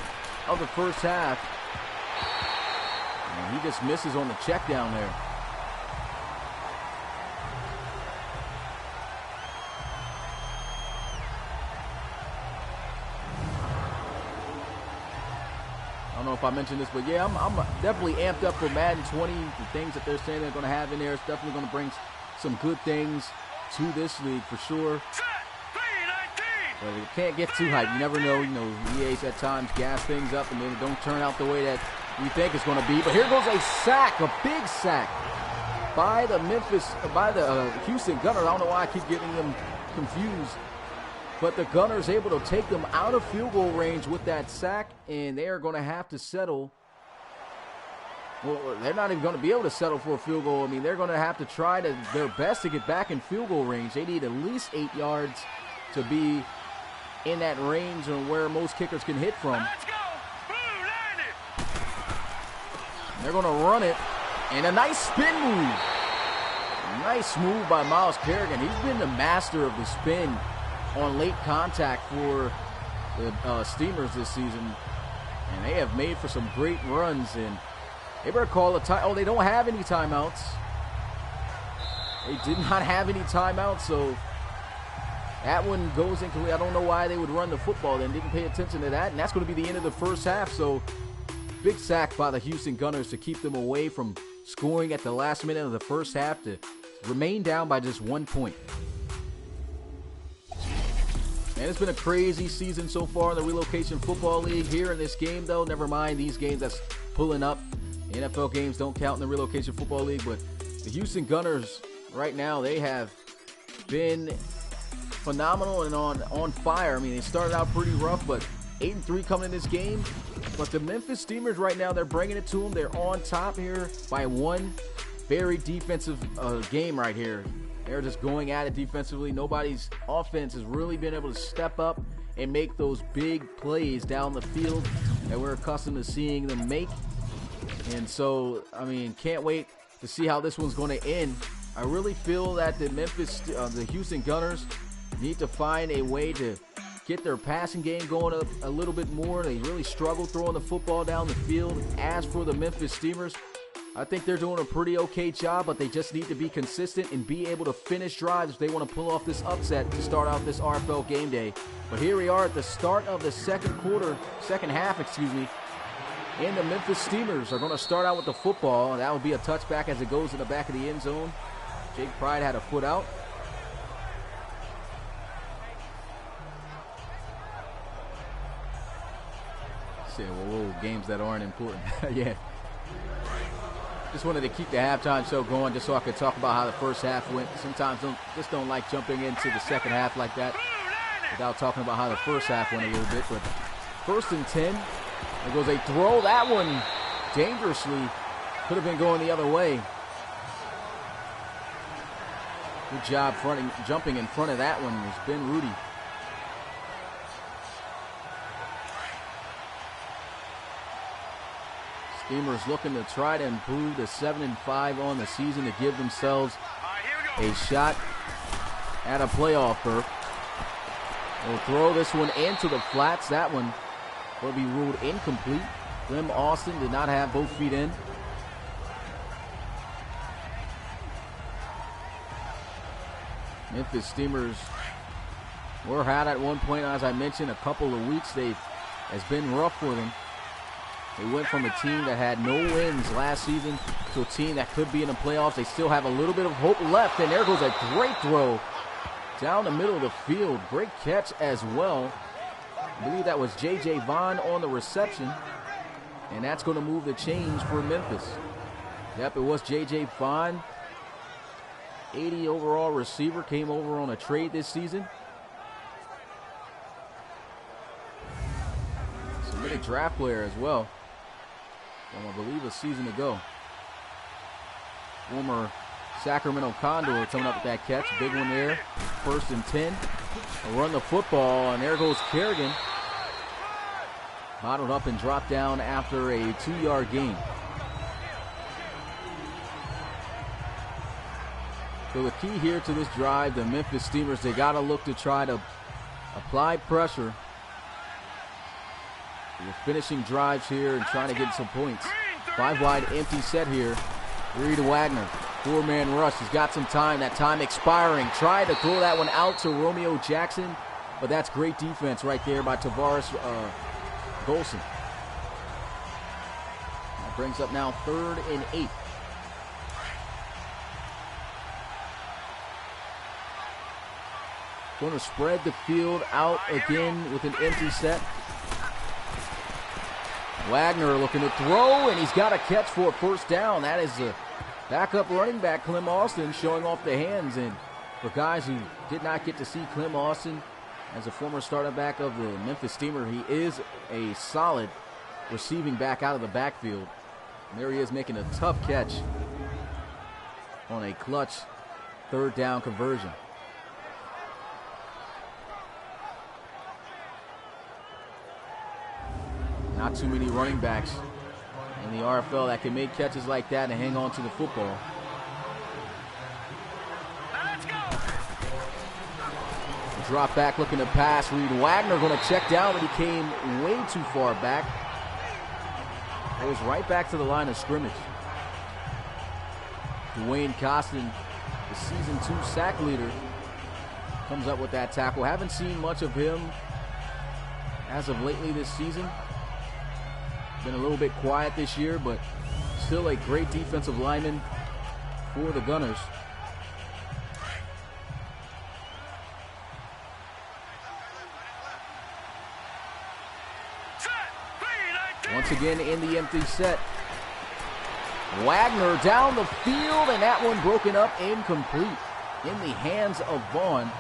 of the first half. And he just misses on the check down there. I don't know if I mentioned this, but yeah, I'm definitely amped up for Madden 20. The things that they're saying they're going to have in there, it's definitely going to bring some good things to this league for sure. But it can't get too hyped. You never know. You know, EA's at times gas things up and then it don't turn out the way that we think it's going to be. But here goes a sack, a big sack by the Houston Gunners. I don't know why I keep getting them confused. But the Gunners able to take them out of field goal range with that sack, and they are going to have to settle. Well, they're not even going to be able to settle for a field goal. I mean, they're going to have to try their best to get back in field goal range. They need at least 8 yards to be in that range on where most kickers can hit from. Let's go. They're going to run it, and a nice spin move. A nice move by Myles Kerrigan. He's been the master of the spin on late contact for the Steamers this season, and they have made for some great runs. And they better call a time. Oh, they don't have any timeouts. They did not have any timeouts, so that one goes incomplete. I don't know why they would run the football then. Didn't pay attention to that, and that's going to be the end of the first half. So big sack by the Houston Gunners to keep them away from scoring at the last minute of the first half to remain down by just 1 point. And it's been a crazy season so far in the Relocation Football League. Here in this game, though, never mind these games that's pulling up. NFL games don't count in the Relocation Football League, but the Houston Gunners right now, they have been phenomenal and on fire. I mean, they started out pretty rough, but 8-3 coming in this game. But the Memphis Steamers right now, they're bringing it to them. They're on top here by one. Very defensive game right here. They're just going at it defensively. Nobody's offense has really been able to step up and make those big plays down the field that we're accustomed to seeing them make. And so, I mean, can't wait to see how this one's going to end. I really feel that the Houston Gunners need to find a way to get their passing game going a little bit more. They really struggle throwing the football down the field. As for the Memphis Steamers, I think they're doing a pretty okay job, but they just need to be consistent and be able to finish drives if they want to pull off this upset to start out this RFL game day. But here we are at the start of the second half, and the Memphis Steamers are going to start out with the football, and that will be a touchback as it goes in the back of the end zone. Jake Pride had a foot out. Say, whoa, games that aren't important. Yeah. Just wanted to keep the halftime show going just so I could talk about how the first half went. Sometimes don't like jumping into the second half like that without talking about how the first half went a little bit. But 1st and 10. There goes a throw. That one dangerously could have been going the other way. Good job jumping in front of that one was Ben Rudy. Steamers looking to try to improve to 7-5 on the season to give themselves a shot at a playoff berth. They'll throw this one into the flats. That one will be ruled incomplete. Clem Austin did not have both feet in. Memphis Steamers were hot at one point, as I mentioned, a couple of weeks. It's been rough for them. They went from a team that had no wins last season to a team that could be in the playoffs. They still have a little bit of hope left, and there goes a great throw down the middle of the field. Great catch as well. I believe that was J.J. Vaughn on the reception, and that's going to move the change for Memphis. Yep, it was J.J. Vaughn. 80 overall receiver, came over on a trade this season. Submitted draft player as well. From, I believe, a season ago. Former Sacramento Condor coming up with that catch. Big one there. 1st and 10. They'll run the football, and there goes Kerrigan. Bottled up and dropped down after a 2-yard gain. So the key here to this drive, the Memphis Steamers, they got to look to try to apply pressure. We're finishing drives here and trying to get some points. 5 wide empty set here. Reed Wagner, 4-man rush. He's got some time. That time expiring. Tried to throw that one out to Romeo Jackson, but that's great defense right there by Tavares Golson. That brings up now 3rd and 8. Going to spread the field out again with an empty set. Wagner looking to throw, and he's got a catch for a 1st down. That is a backup running back, Clem Austin, showing off the hands. And for guys who did not get to see Clem Austin as a former starting back of the Memphis Steamer, he is a solid receiving back out of the backfield. And there he is making a tough catch on a clutch 3rd down conversion. Not too many running backs in the RFL that can make catches like that and hang on to the football. Let's go. Drop back looking to pass. Reed Wagner going to check down, but he came way too far back. Goes right back to the line of scrimmage. Dwayne Costin, the season 2 sack leader, comes up with that tackle. Haven't seen much of him as of lately this season. Been a little bit quiet this year, but still a great defensive lineman for the Gunners. Once again in the empty set. Wagner down the field, and that one broken up, incomplete, in the hands of Vaughn.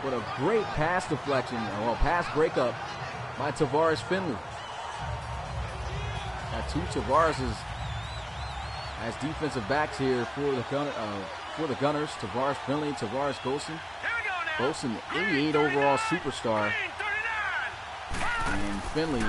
But a great pass deflection, well, pass breakup by Tavares Finley. Got two Tavareses as defensive backs here for the Gunners. Tavares Finley, Tavares Golson. Golson, 88 overall superstar. And Finley,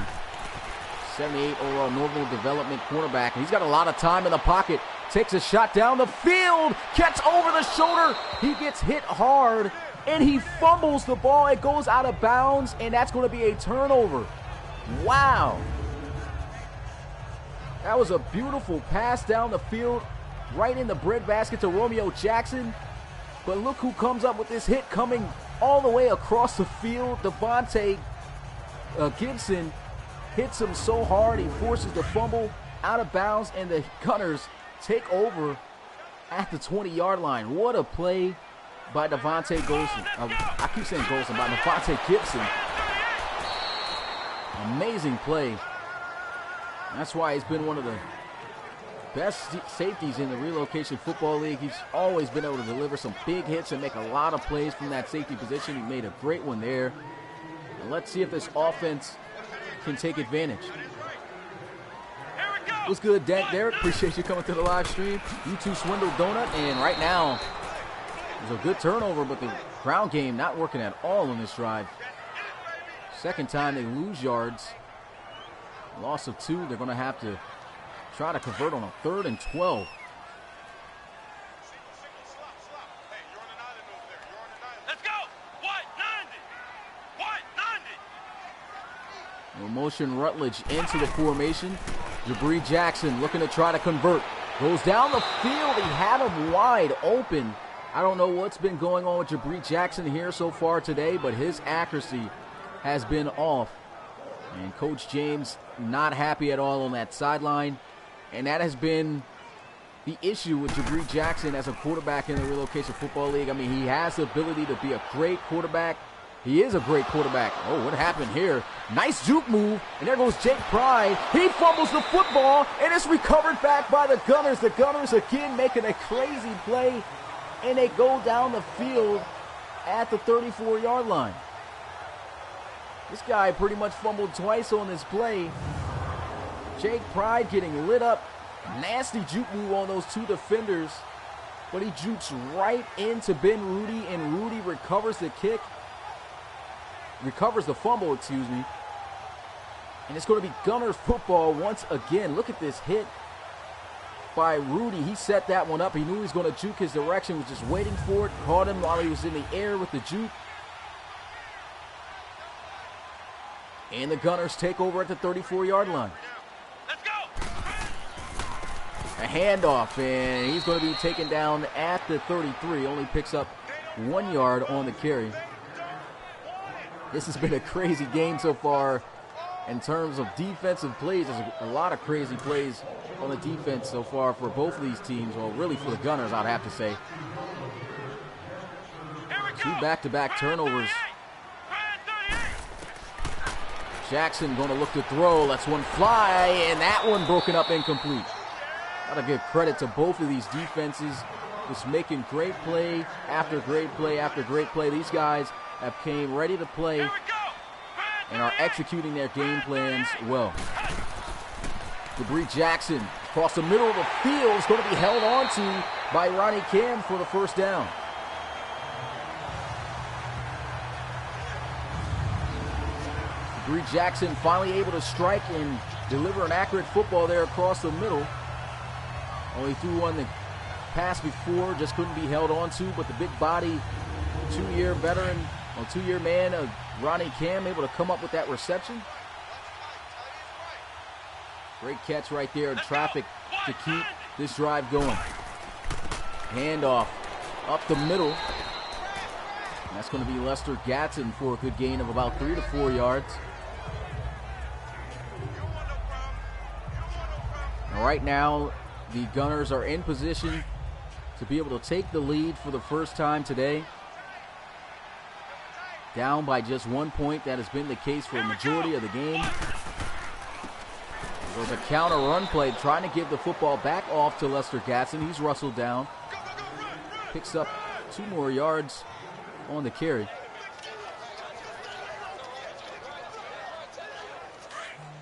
78 overall normal development cornerback. And he's got a lot of time in the pocket. Takes a shot down the field. Catch over the shoulder. He gets hit hard. And he fumbles the ball. It goes out of bounds. And that's going to be a turnover. Wow. That was a beautiful pass down the field. Right in the breadbasket to Romeo Jackson. But look who comes up with this hit coming all the way across the field. Devontae Gibson hits him so hard he forces the fumble out of bounds, and the Gunners take over at the 20-yard line. What a play by Devontae Golson. I keep saying Golson, by Devontae Gibson. Amazing play. That's why he's been one of the best safeties in the Relocation Football League. He's always been able to deliver some big hits and make a lot of plays from that safety position. He made a great one there. And let's see if this offense can take advantage. What's good, Derek? Appreciate you coming to the live stream. U2 Swindle Donut. And right now, there's a good turnover, but the ground game not working at all on this drive. Second time they lose yards. Loss of 2. They're going to have to try to convert on a 3rd and 12. Let's go. What? 90. What? 90. No motion Rutledge into the formation. Jabri Jackson looking to try to convert. Goes down the field. He had him wide open. I don't know what's been going on with Jabri Jackson here so far today, but his accuracy has been off. And Coach James not happy at all on that sideline. And that has been the issue with Jabri Jackson as a quarterback in the Relocation Football League. I mean, he has the ability to be a great quarterback. He is a great quarterback. Oh, what happened here? Nice juke move. And there goes Jake Pride. He fumbles the football, and it's recovered back by the Gunners. The Gunners again making a crazy play, and they go down the field at the 34-yard line. This guy pretty much fumbled twice on this play. Jake Pride getting lit up. Nasty juke move on those two defenders. But he jukes right into Ben Rudy, and Rudy recovers the kick. Recovers the fumble, excuse me. And it's going to be Gunners football once again. Look at this hit by Rudy. He set that one up. He knew he was going to juke his direction. Was just waiting for it. Caught him while he was in the air with the juke. And the Gunners take over at the 34-yard line. Let's go. A handoff, and he's going to be taken down at the 33. Only picks up 1 yard on the carry. This has been a crazy game so far in terms of defensive plays. There's a lot of crazy plays on the defense so far for both of these teams. Well, really for the Gunners, I'd have to say. Two back-to-back turnovers. Jackson going to look to throw. Lets one fly, and that one broken up incomplete. Gotta give credit to both of these defenses. Just making great play after great play after great play. These guys have came ready to play and are executing their game plans well. Jabri Jackson across the middle of the field is going to be held on to by Ronnie Cam for the first down. Jabri Jackson finally able to strike and deliver an accurate football there across the middle. Only threw one the pass before, just couldn't be held on to, but the big body, two-year veteran, or two-year man, Ronnie Cam, able to come up with that reception. Great catch right there in traffic to keep this drive going. Handoff up the middle. And that's going to be Lester Gatson for a good gain of about 3 to 4 yards. And right now, the Gunners are in position to be able to take the lead for the first time today. Down by just 1 point. That has been the case for a majority of the game. There's a counter run play trying to give the football back off to Lester Gatson. He's rustled down. Picks up 2 more yards on the carry.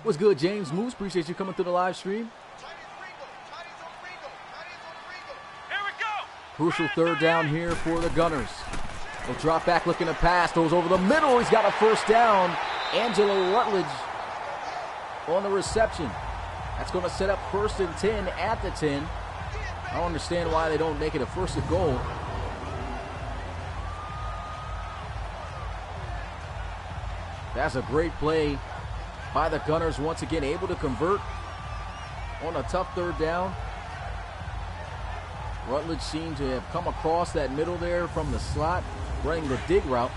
What's good, James Moose? Appreciate you coming through the live stream. Here we go. Crucial third down here for the Gunners. They'll drop back looking to pass. Throws over the middle. He's got a first down. Angelo Rutledge on the reception. That's going to set up 1st and 10 at the 10. I don't understand why they don't make it a 1st and goal. That's a great play by the Gunners. Once again, able to convert on a tough third down. Rutledge seemed to have come across that middle there from the slot, running the dig route.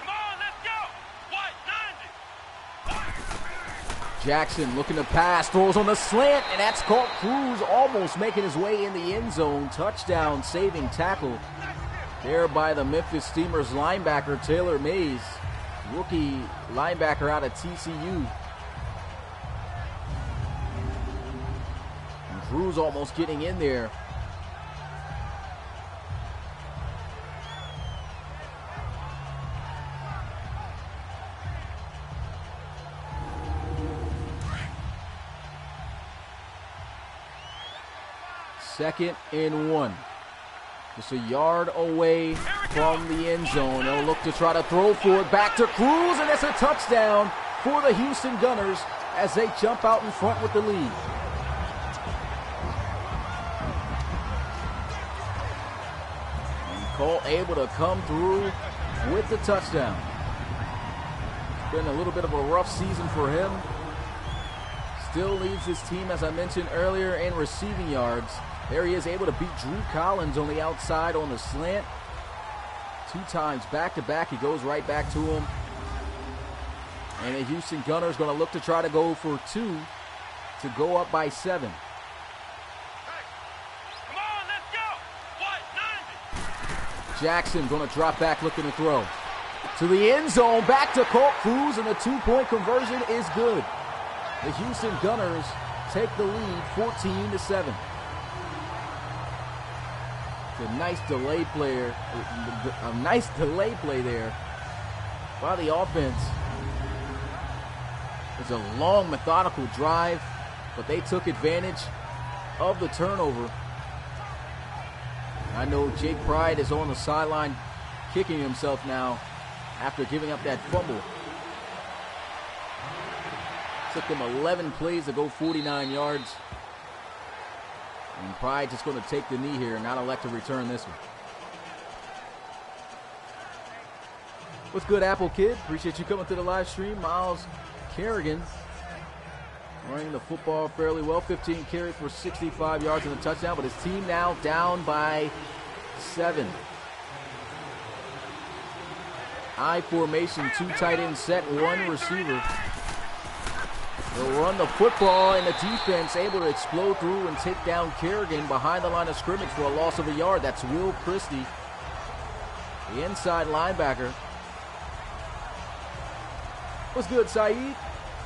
Come on, let's go. White 90. Jackson looking to pass, throws on the slant, and that's caught. Cruz almost making his way in the end zone. Touchdown saving tackle there by the Memphis Steamers linebacker Taylor Mays, rookie linebacker out of TCU. And Cruz almost getting in there. Second and 1. Just a yard away from the end zone. They'll look to try to throw for it. Back to Cruz, and it's a touchdown for the Houston Gunners as they jump out in front with the lead. And Cole able to come through with the touchdown. It's been a little bit of a rough season for him. Still leads his team, as I mentioned earlier, in receiving yards. There he is, able to beat Drew Collins on the outside on the slant. 2 times back-to-back. He goes right back to him. And the Houston Gunners going to look to try to go for 2 to go up by 7. Come on, let's go. White 90. Jackson going to drop back looking to throw. To the end zone, back to Colt Cruz, and the 2-point conversion is good. The Houston Gunners take the lead 14-7. A nice delay player, a nice delay play there by the offense. It's a long, methodical drive, but they took advantage of the turnover. I know Jake Pride is on the sideline kicking himself now after giving up that fumble. Took them 11 plays to go 49 yards. And Pride just going to take the knee here and not elect to return this one. What's good, Apple Kid? Appreciate you coming to the live stream. Miles Kerrigan running the football fairly well. 15 carries for 65 yards and a touchdown, but his team now down by 7. I formation, 2 tight ends set, 1 receiver. They'll run the football, and the defense able to explode through and take down Kerrigan behind the line of scrimmage for a loss of a yard. That's Will Christie, the inside linebacker. What's good, Saeed?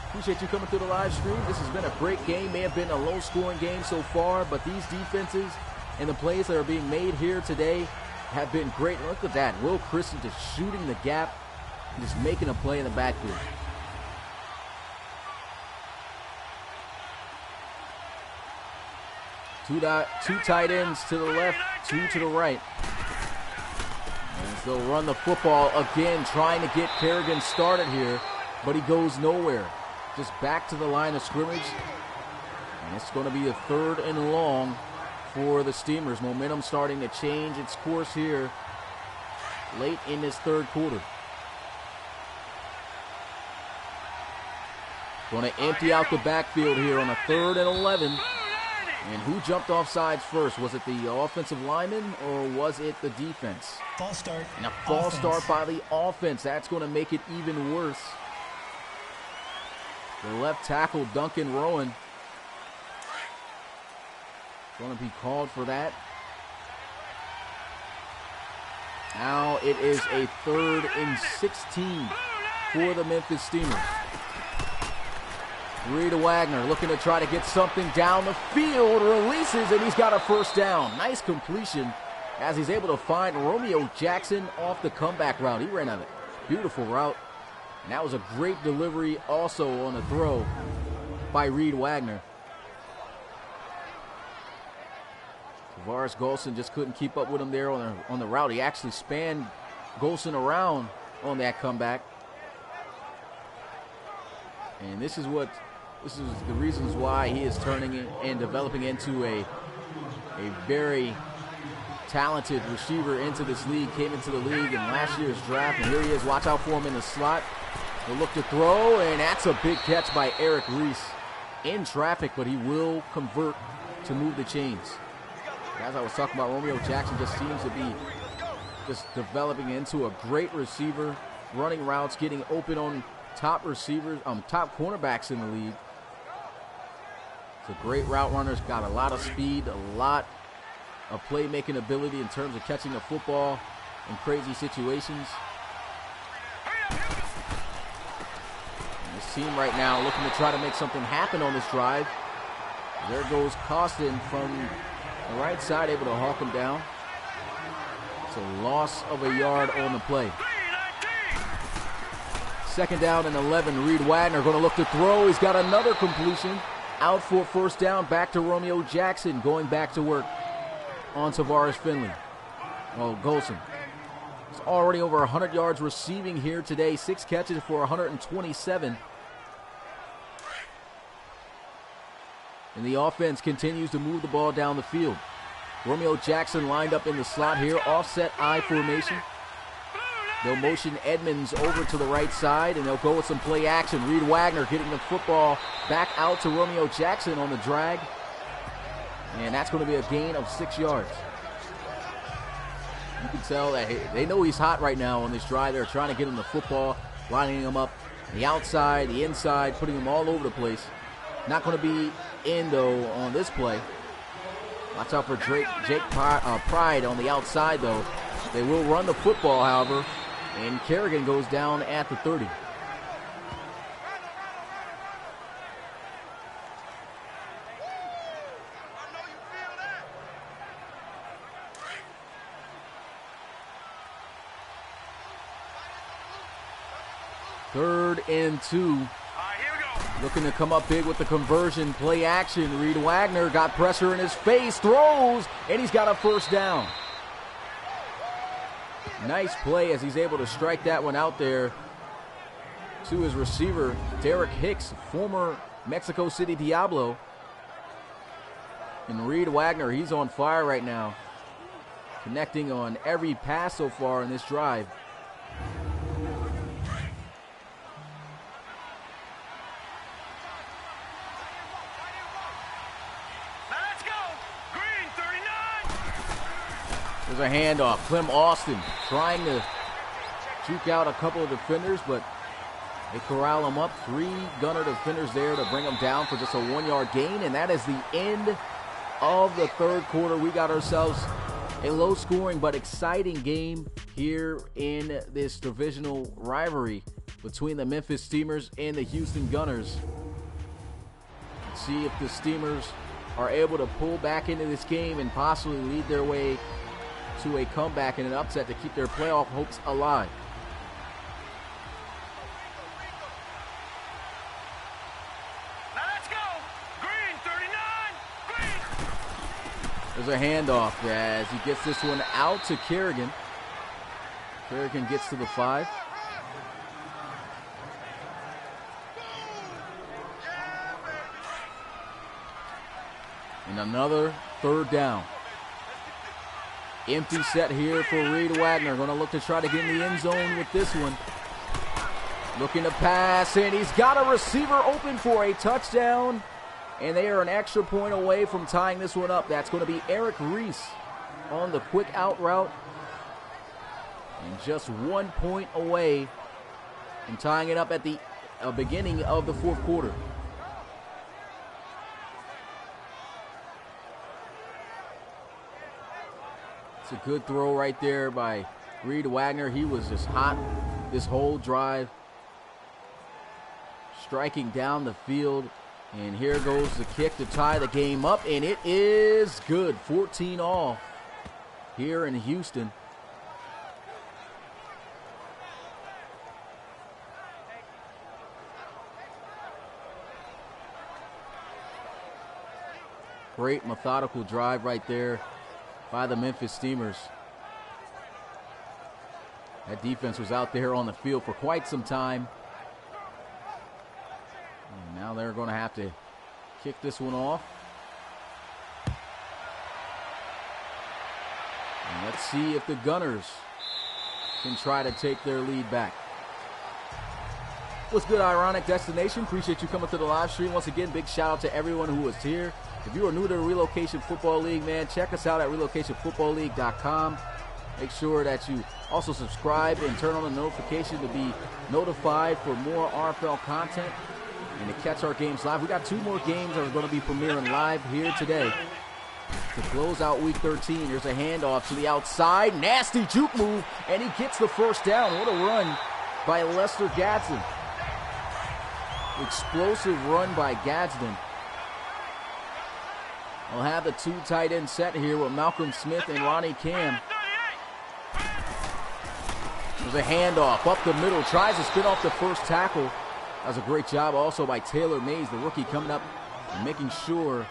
Appreciate you coming through the live stream. This has been a great game. May have been a low-scoring game so far, but these defenses and the plays that are being made here today have been great. Look at that. Will Christie just shooting the gap and just making a play in the backfield. Two tight ends to the left, 2 to the right. And they'll run the football again, trying to get Kerrigan started here, but he goes nowhere. Just back to the line of scrimmage. And it's going to be a 3rd and long for the Steamers. Momentum starting to change its course here late in this 3rd quarter. Going to empty out the backfield here on a 3rd and 11. And who jumped off sides first? Was it the offensive lineman or was it the defense? False start. And a false start by the offense. That's going to make it even worse. The left tackle, Duncan Rowan, going to be called for that. Now it is a 3rd and 16 for the Memphis Steamers. 3 to Wagner, looking to try to get something down the field, releases, and he's got a first down. Nice completion as he's able to find Romeo Jackson off the comeback route. He ran a beautiful route, and that was a great delivery also on the throw by Reed Wagner. Tavares Golson just couldn't keep up with him there on the route. He actually spanned Golson around on that comeback. And this is the reasons why he is turning and developing into a very talented receiver into this league. Came into the league in last year's draft, and here he is. Watch out for him in the slot. He'll look to throw, and that's a big catch by Eric Reese. In traffic, but he will convert to move the chains. As I was talking about, Romeo Jackson just seems to be just developing into a great receiver, running routes, getting open on top receivers, top cornerbacks in the league. He's a great route runner. He's got a lot of speed, a lot of playmaking ability in terms of catching the football in crazy situations. And this team right now looking to try to make something happen on this drive. There goes Costin from the right side, able to hawk him down. It's a loss of a yard on the play. Second down and 11. Reed Wagner going to look to throw. He's got another completion. Out for first down. Back to Romeo Jackson. Going back to work on Tavares Finley. Oh, Golson. He's already over 100 yards receiving here today. 6 catches for 127. And the offense continues to move the ball down the field. Romeo Jackson lined up in the slot here. Offset I formation. They'll motion Edmonds over to the right side, and they'll go with some play action. Reed Wagner getting the football back out to Romeo Jackson on the drag. And that's going to be a gain of 6 yards. You can tell that they know he's hot right now on this drive. They're trying to get him the football, lining him up the outside, the inside, putting him all over the place. Not going to be in, though, on this play. Watch out for Jake Pride on the outside, though. They will run the football, however, and Kerrigan goes down at the 30. Third and 2. Looking to come up big with the conversion. Play action. Reed Wagner got pressure in his face. Throws, and he's got a first down. Nice play as he's able to strike that one out there to his receiver, Derek Hicks, former Mexico City Diablo. And Reed Wagner, he's on fire right now, connecting on every pass so far in this drive. There's a handoff. Clem Austin trying to juke out a couple of defenders, but they corral him up. 3 gunner defenders there to bring him down for just a 1-yard gain, and that is the end of the third quarter. We got ourselves a low-scoring but exciting game here in this divisional rivalry between the Memphis Steamers and the Houston Gunners. Let's see if the Steamers are able to pull back into this game and possibly lead their way to a comeback and an upset to keep their playoff hopes alive. Now let's go. Green 39. Green. There's a handoff as he gets this one out to Kerrigan. Kerrigan gets to the 5. And another third down. Empty set here for Reed Wagner. Going to look to try to get in the end zone with this one. Looking to pass, and he's got a receiver open for a touchdown. And they are an extra point away from tying this one up. That's going to be Eric Reese on the quick out route. And just 1 point away from tying it up at the beginning of the fourth quarter. It's a good throw right there by Reed Wagner. He was just hot this whole drive, striking down the field. And here goes the kick to tie the game up, and it is good. 14 all. here in Houston. Great methodical drive right there by the Memphis Steamers. That defense was out there on the field for quite some time. And now they're going to have to kick this one off. And let's see if the Gunners can try to take their lead back. What's good, Ironic Destination? Appreciate you coming to the live stream. Once again, big shout out to everyone who was here. If you are new to the Relocation Football League, man, check us out at relocationfootballleague.com. Make sure that you also subscribe and turn on the notification to be notified for more RFL content and to catch our games live. We got 2 more games that are going to be premiering live here today to close out Week 13. Here's a handoff to the outside. Nasty juke move, and he gets the first down. What a run by Lester Gadsden. Explosive run by Gadsden. We'll have the 2 tight end set here with Malcolm Smith and Ronnie Cam. There's a handoff up the middle. Tries to spin off the first tackle. That was a great job also by Taylor Mays, the rookie, coming up and making sure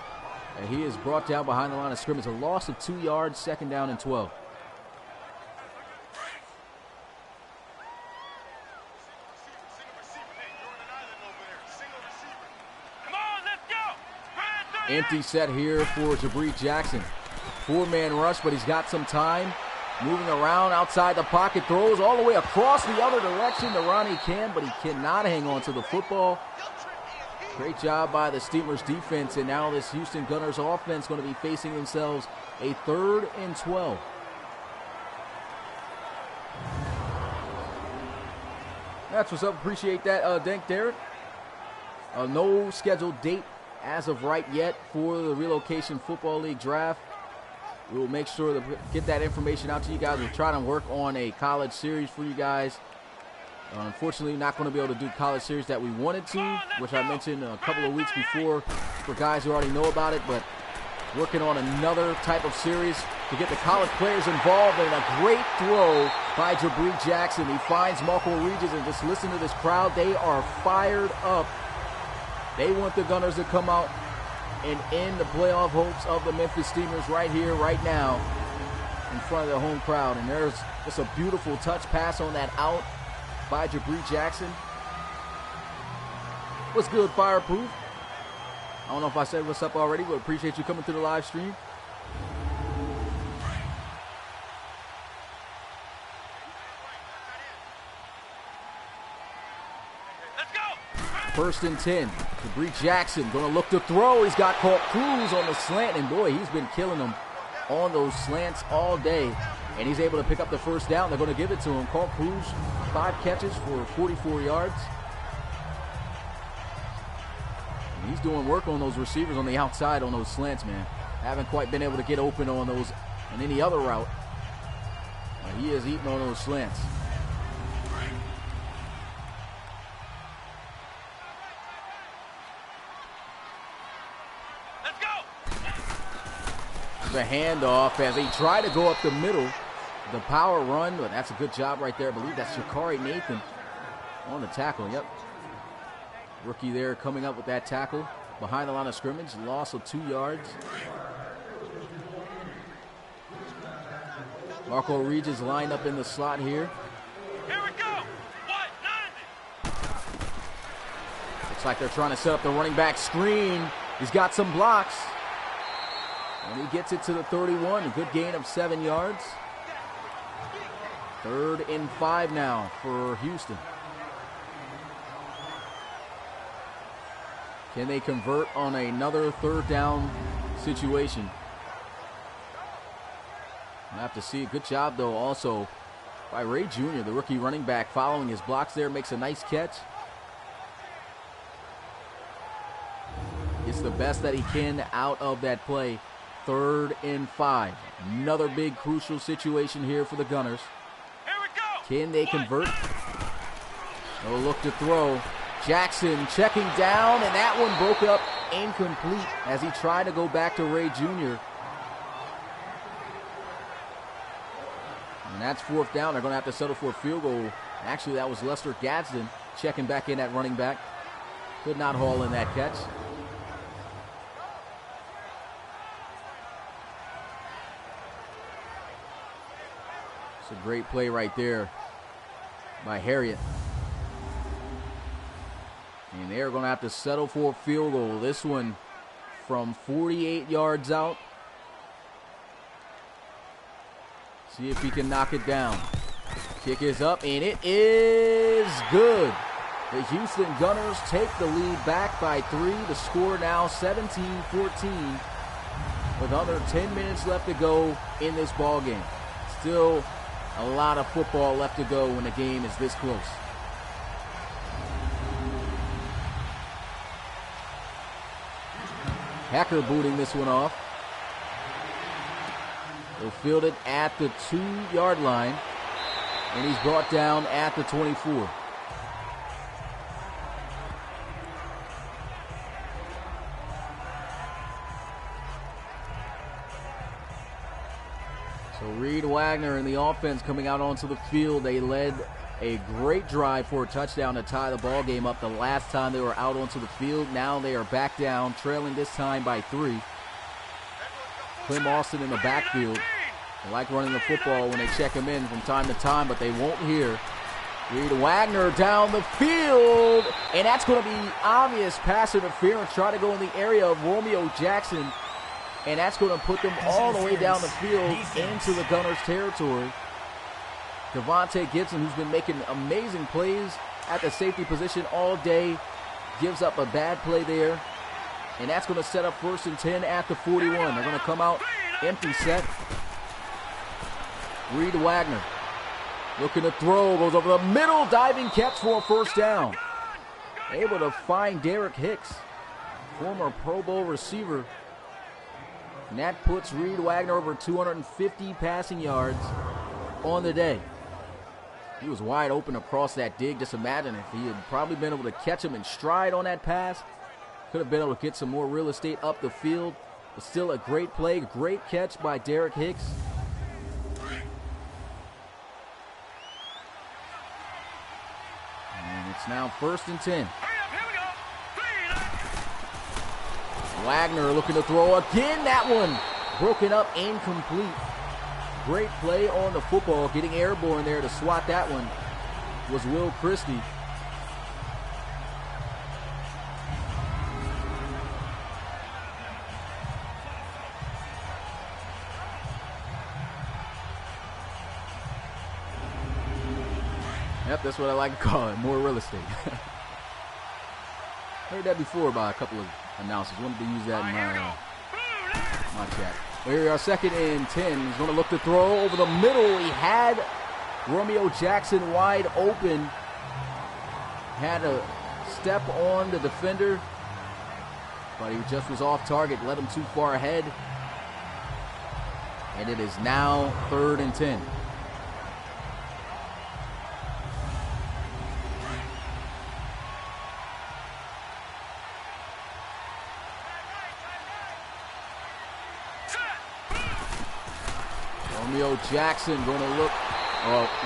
that he is brought down behind the line of scrimmage. A loss of 2 yards, 2nd down and 12. Empty set here for Jabri Jackson. 4-man rush, but he's got some time. Moving around outside the pocket, throws all the way across the other direction to Ronnie Cam, but he cannot hang on to the football. Great job by the Steamers defense, and now this Houston Gunners offense going to be facing themselves a 3rd and 12. That's what's up. Appreciate that, Dank Derek. No scheduled date as of right yet for the Relocation Football League draft. We will make sure to get that information out to you guys. We're trying to work on a college series for you guys. Unfortunately, not going to be able to do college series that we wanted to, which I mentioned a couple of weeks before for guys who already know about it, but working on another type of series to get the college players involved. And a great throw by Jabri Jackson. He finds Marco Regis, and just listen to this crowd. They are fired up. They want the Gunners to come out and end the playoff hopes of the Memphis Steamers right here, right now, in front of the home crowd. And there's just a beautiful touch pass on that out by Jabri Jackson. What's good, Fireproof? I don't know if I said what's up already, but appreciate you coming to the live stream. First and 10. Jabri Jackson going to look to throw. He's got Colt Cruz on the slant, and boy, he's been killing them on those slants all day. And he's able to pick up the first down. They're going to give it to him. Colt Cruz, 5 catches for 44 yards. And he's doing work on those receivers on the outside on those slants, man. Haven't quite been able to get open on those on any other route. He is eating on those slants. The handoff as they try to go up the middle. The power run, but that's a good job right there. I believe that's Shakari Nathan on the tackle. Yep. Rookie there coming up with that tackle behind the line of scrimmage. Loss of 2 yards. Marco Regis lined up in the slot here. Here we go. What? 90. Looks like they're trying to set up the running back screen. He's got some blocks. And he gets it to the 31. A good gain of 7 yards. 3rd and 5 now for Houston. Can they convert on another 3rd down situation? We'll have to see. Good job, though, also by Ray Jr., the rookie running back, following his blocks there. Makes a nice catch. Gets the best that he can out of that play. 3rd and 5. Another big crucial situation here for the Gunners. Here we go. Can they convert? No look to throw. Jackson checking down, and that one broke up incomplete as he tried to go back to Ray Jr. And that's 4th down. They're going to have to settle for a field goal. Actually, that was Lester Gadsden checking back in at running back. Could not haul in that catch. It's a great play right there by Harriet. And they're going to have to settle for a field goal. This one from 48 yards out. See if he can knock it down. Kick is up, and it is good. The Houston Gunners take the lead back by 3. The score now 17-14 with under 10 minutes left to go in this ball game. Still a lot of football left to go when the game is this close. Hacker booting this one off. He'll field it at the 2-yard line, and he's brought down at the 24. So Reed Wagner and the offense coming out onto the field. They led a great drive for a touchdown to tie the ball game up the last time they were out onto the field. Now they are back down, trailing this time by 3. Clem Austin in the backfield. They like running the football when they check him in from time to time, but they won't here. Reed Wagner down the field, and that's going to be obvious pass interference. Try to go in the area of Romeo Jackson, and that's going to put them all the way down the field into the Gunners' territory. Devontae Gibson, who's been making amazing plays at the safety position all day, gives up a bad play there. And that's going to set up 1st and 10 at the 41. They're going to come out empty set. Reed Wagner looking to throw. Goes over the middle. Diving catch for a 1st down. Able to find Derek Hicks, former Pro Bowl receiver. And that puts Reed Wagner over 250 passing yards on the day. He was wide open across that dig. Just imagine if he had probably been able to catch him in stride on that pass. Could have been able to get some more real estate up the field. But still a great play, great catch by Derek Hicks. And it's now 1st and 10. Wagner looking to throw again. That one broken up, incomplete. Great play on the football. Getting airborne there to swat that one was Will Christie. Yep, that's what I like to call it, more real estate. Heard that before by a couple of announcers. Wanted to use that in my chat. Well, here we are, 2nd and 10. He's going to look to throw over the middle. He had Romeo Jackson wide open. Had a step on the defender, but he just was off target, led him too far ahead. And it is now 3rd and 10. Romeo Jackson going to look,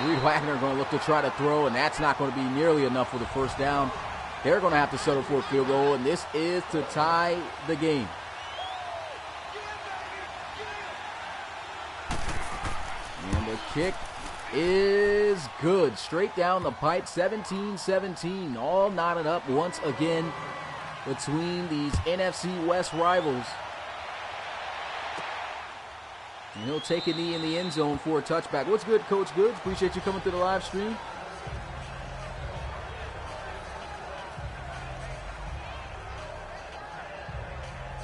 Reed Wagner going to look to try to throw, and that's not going to be nearly enough for the 1st down. They're going to have to settle for a field goal, and this is to tie the game. And the kick is good. Straight down the pipe, 17-17. All knotted up once again between these NFC West rivals. And he'll take a knee in the end zone for a touchback. What's good, Coach Goods? Appreciate you coming to the live stream.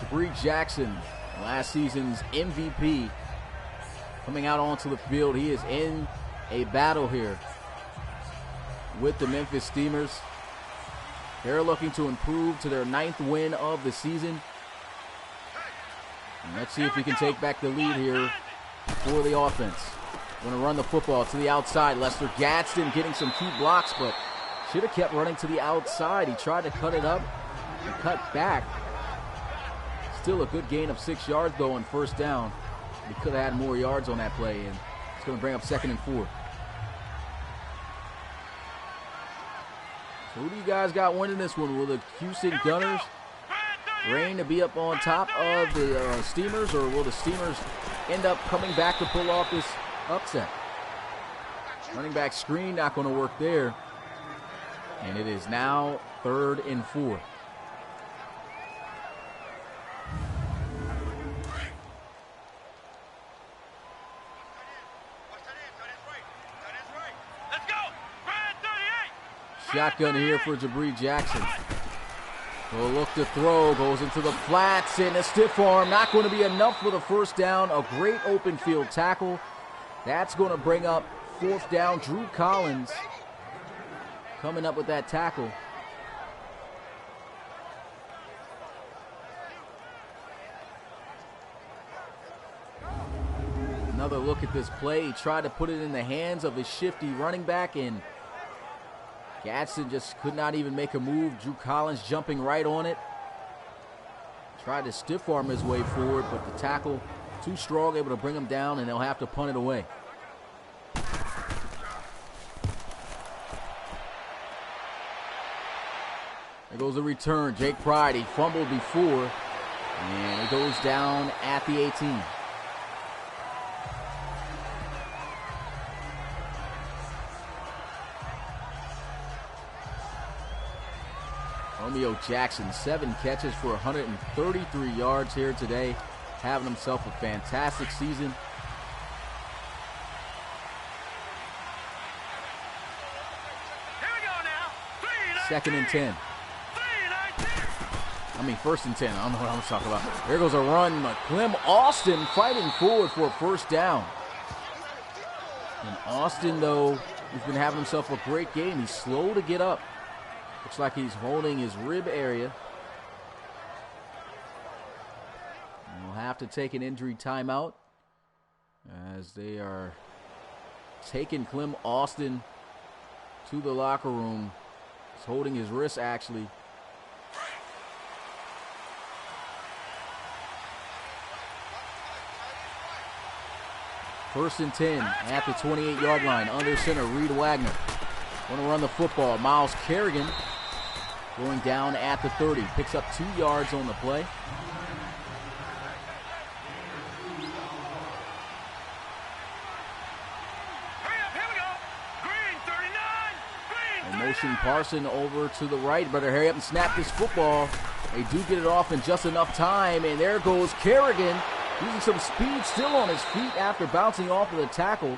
Jabri Jackson, last season's MVP, coming out onto the field. He is in a battle here with the Memphis Steamers. They're looking to improve to their 9th win of the season. And let's see if he can take back the lead here for the offense. Going to run the football to the outside. Lester Gadsden getting some key blocks, but should have kept running to the outside. He tried to cut it up and cut back. Still a good gain of 6 yards, though, on 1st down. He could have had more yards on that play and It's going to bring up 2nd and 4. So who do you guys got winning this one? Will the Houston Gunners reign to be up on top of the Steamers, or will the Steamers end up coming back to pull off this upset? Running back screen not going to work there. And it is now 3rd and 4. Shotgun here for Jabri Jackson. Will look to throw, goes into the flats, and a stiff arm. Not going to be enough for the first down. A great open field tackle. That's going to bring up 4th down. Drew Collins coming up with that tackle. Another look at this play. He tried to put it in the hands of his shifty running back, and Gadsden just could not even make a move. Drew Collins jumping right on it. Tried to stiff arm his way forward, but the tackle too strong, able to bring him down, and they'll have to punt it away. There goes the return. Jake Pride, he fumbled before, and he goes down at the 18. Romeo Jackson, 7 catches for 133 yards here today, having himself a fantastic season. Here we go now. 2nd and 10. I mean, 1st and 10. I don't know what I'm talking about. There goes a run. Clem Austin fighting forward for a 1st down. And Austin, though, has been having himself a great game. He's slow to get up. Looks like he's holding his rib area. And we'll have to take an injury timeout as they are taking Clem Austin to the locker room. He's holding his wrist, actually. First and 10 at the 28-yard line. Under center, Reed Wagner. Want to run the football. Miles Kerrigan going down at the 30. Picks up 2 yards on the play. And motion Parson over to the right. Better hurry up and snap this football. They do get it off in just enough time. And there goes Kerrigan, using some speed, still on his feet after bouncing off of the tackle.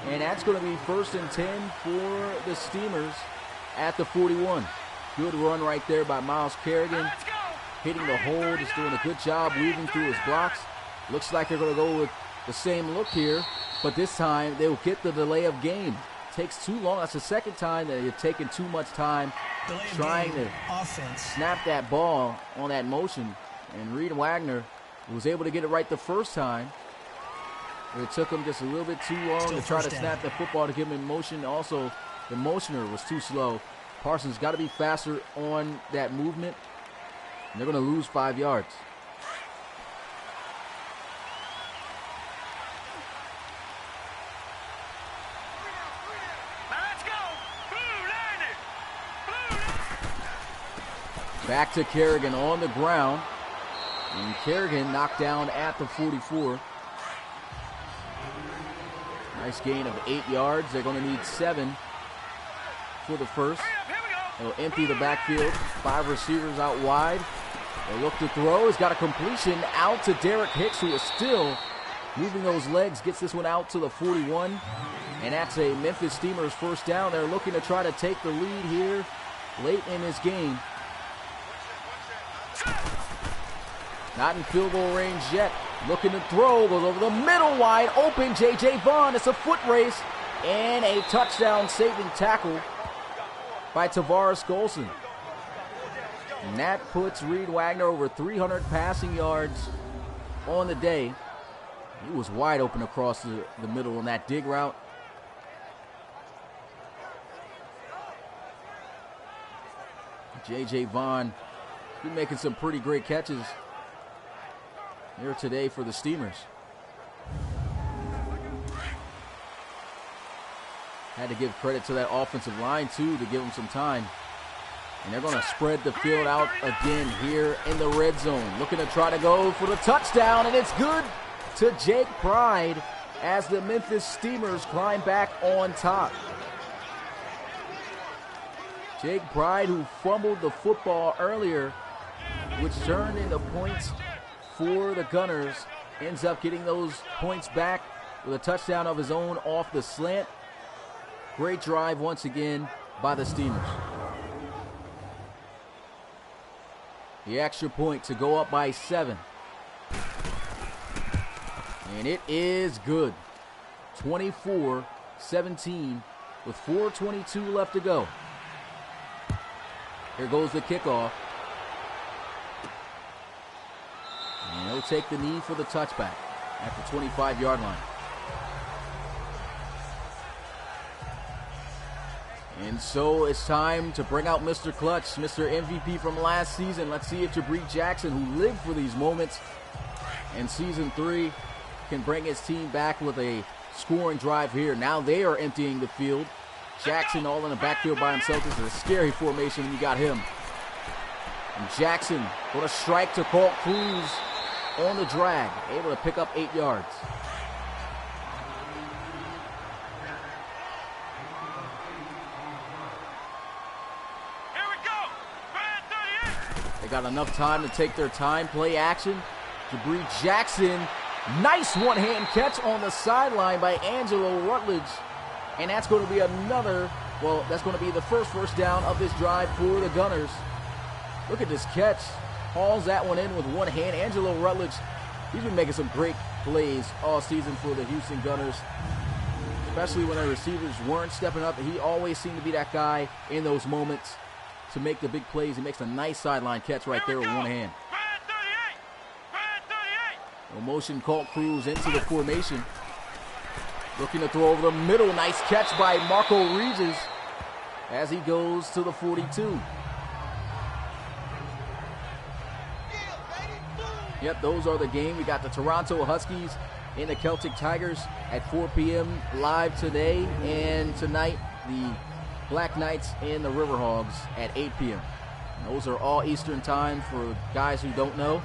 And that's going to be 1st and 10 for the Steamers at the 41. Good run right there by Miles Kerrigan. Hitting the hole, just doing a good job weaving through his blocks. Looks like they're going to go with the same look here, but this time they will get the delay of game. Takes too long. That's the 2nd time that they've taken too much time trying to snap that ball on that motion. And Reed Wagner was able to get it right the first time. It took him just a little bit too long to try to snap the football to give him in motion. Also, the motioner was too slow. Parsons got to be faster on that movement. And they're going to lose 5 yards. Back to Kerrigan on the ground. And Kerrigan knocked down at the 44. Nice gain of 8 yards. They're going to need 7 for the first. They'll empty the backfield. 5 receivers out wide. They look to throw. He's got a completion out to Derek Hicks, who is still moving those legs. Gets this one out to the 41. And that's a Memphis Steamers 1st down. They're looking to try to take the lead here late in this game. Not in field goal range yet. Looking to throw, goes over the middle, wide open. J.J. Vaughn, it's a foot race, and a touchdown saving tackle by Tavares Golson. And that puts Reed Wagner over 300 passing yards on the day. He was wide open across the middle on that dig route. J.J. Vaughn been making some pretty great catches here today for the Steamers. Had to give credit to that offensive line, too, to give them some time. And they're going to spread the field out again here in the red zone. Looking to try to go for the touchdown, and it's good to Jake Pride as the Memphis Steamers climb back on top. Jake Pride, who fumbled the football earlier, which turned into points for the Gunners, ends up getting those points back with a touchdown of his own off the slant. Great drive once again by the Steamers. The extra point to go up by 7. And it is good. 24-17 with 4:22 left to go. Here goes the kickoff. And he'll take the knee for the touchback at the 25-yard line. And so it's time to bring out Mr. Clutch, Mr. MVP from last season. Let's see if Jabri Jackson, who lived for these moments in Season 3, can bring his team back with a scoring drive here. Now they are emptying the field. Jackson all in the backfield by himself. This is a scary formation when you got him. And Jackson going to strike to Colt Cruz on the drag, able to pick up 8 yards. They got enough time to take their time. Play action. Jabri Jackson. Nice one-hand catch on the sideline by Angelo Rutledge. And that's going to be that's going to be the first down of this drive for the Gunners. Look at this catch. Hauls that one in with one hand. Angelo Rutledge, he's been making some great plays all season for the Houston Gunners, especially when their receivers weren't stepping up. He always seemed to be that guy in those moments to make the big plays. He makes a nice sideline catch right there with one hand. A motion Colt Cruz into the formation. Looking to throw over the middle. Nice catch by Marco Regis as he goes to the 42. Yep, those are the game. We got the Toronto Huskies and the Celtic Tigers at 4 p.m. live today. And tonight, the Black Knights and the Riverhogs at 8 p.m. And those are all Eastern time for guys who don't know.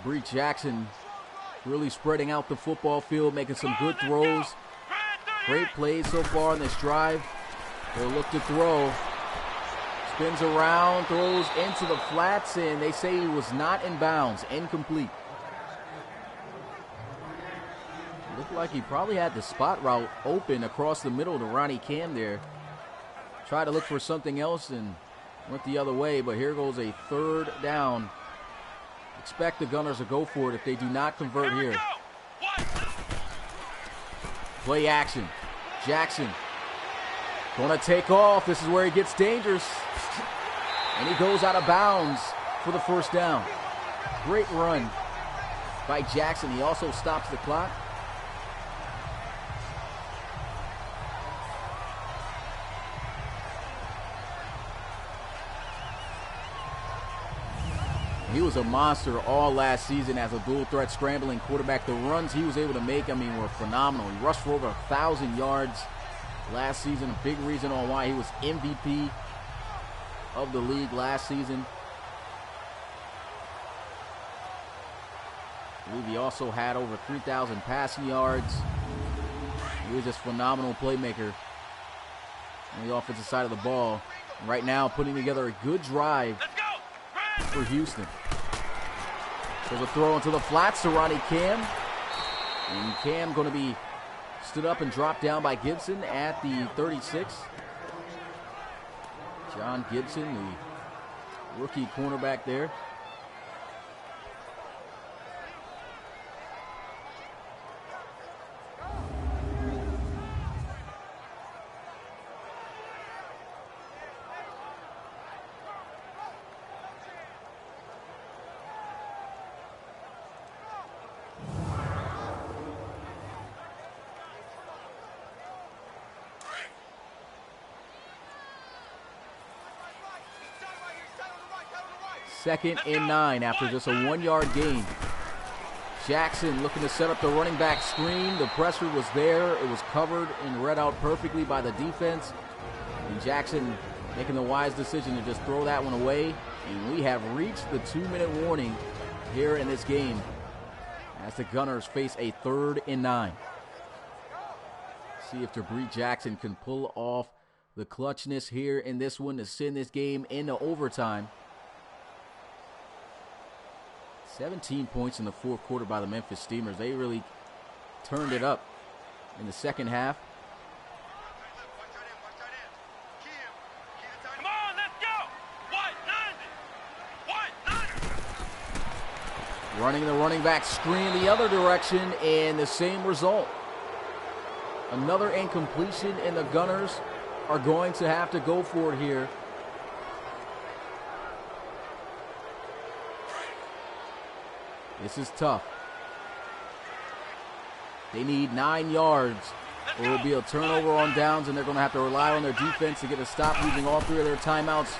Jabri Jackson really spreading out the football field, making some good throws. Great plays so far in this drive. They'll look to throw. Spins around, throws into the flats, and they say he was not in bounds. Incomplete. Looked like he probably had the spot route open across the middle to Ronnie Cam there. Tried to look for something else and went the other way, but here goes a 3rd down. Expect the Gunners to go for it if they do not convert here. Play action. Jackson going to take off. This is where he gets dangerous. And he goes out of bounds for the 1st down. Great run by Jackson. He also stops the clock. He was a monster all last season as a dual threat scrambling quarterback. The runs he was able to make, were phenomenal. He rushed for over 1,000 yards last season. A big reason on why he was MVP of the league last season. I believe he also had over 3,000 passing yards. He was just a phenomenal playmaker on the offensive side of the ball. And right now, putting together a good drive for Houston. There's a throw into the flats to Ronnie Cam. And Cam going to be stood up and dropped down by Gibson at the 36. John Gibson, the rookie cornerback there. 2nd and 9 after just a 1-yard gain. Jackson looking to set up the running back screen. The pressure was there. It was covered and read out perfectly by the defense. And Jackson making the wise decision to just throw that one away. And we have reached the 2-minute warning here in this game as the Gunners face a 3rd and 9. See if Debris Jackson can pull off the clutchness here in this one to send this game into overtime. 17 points in the 4th quarter by the Memphis Steamers. They really turned it up in the second half. Come on, let's go! White 90! White 90! Running the running back screen the other direction, and the same result. Another incompletion, and the Gunners are going to have to go for it here. This is tough. They need 9 yards, or it will be a turnover on downs, and they're going to have to rely on their defense to get a stop using all 3 of their timeouts.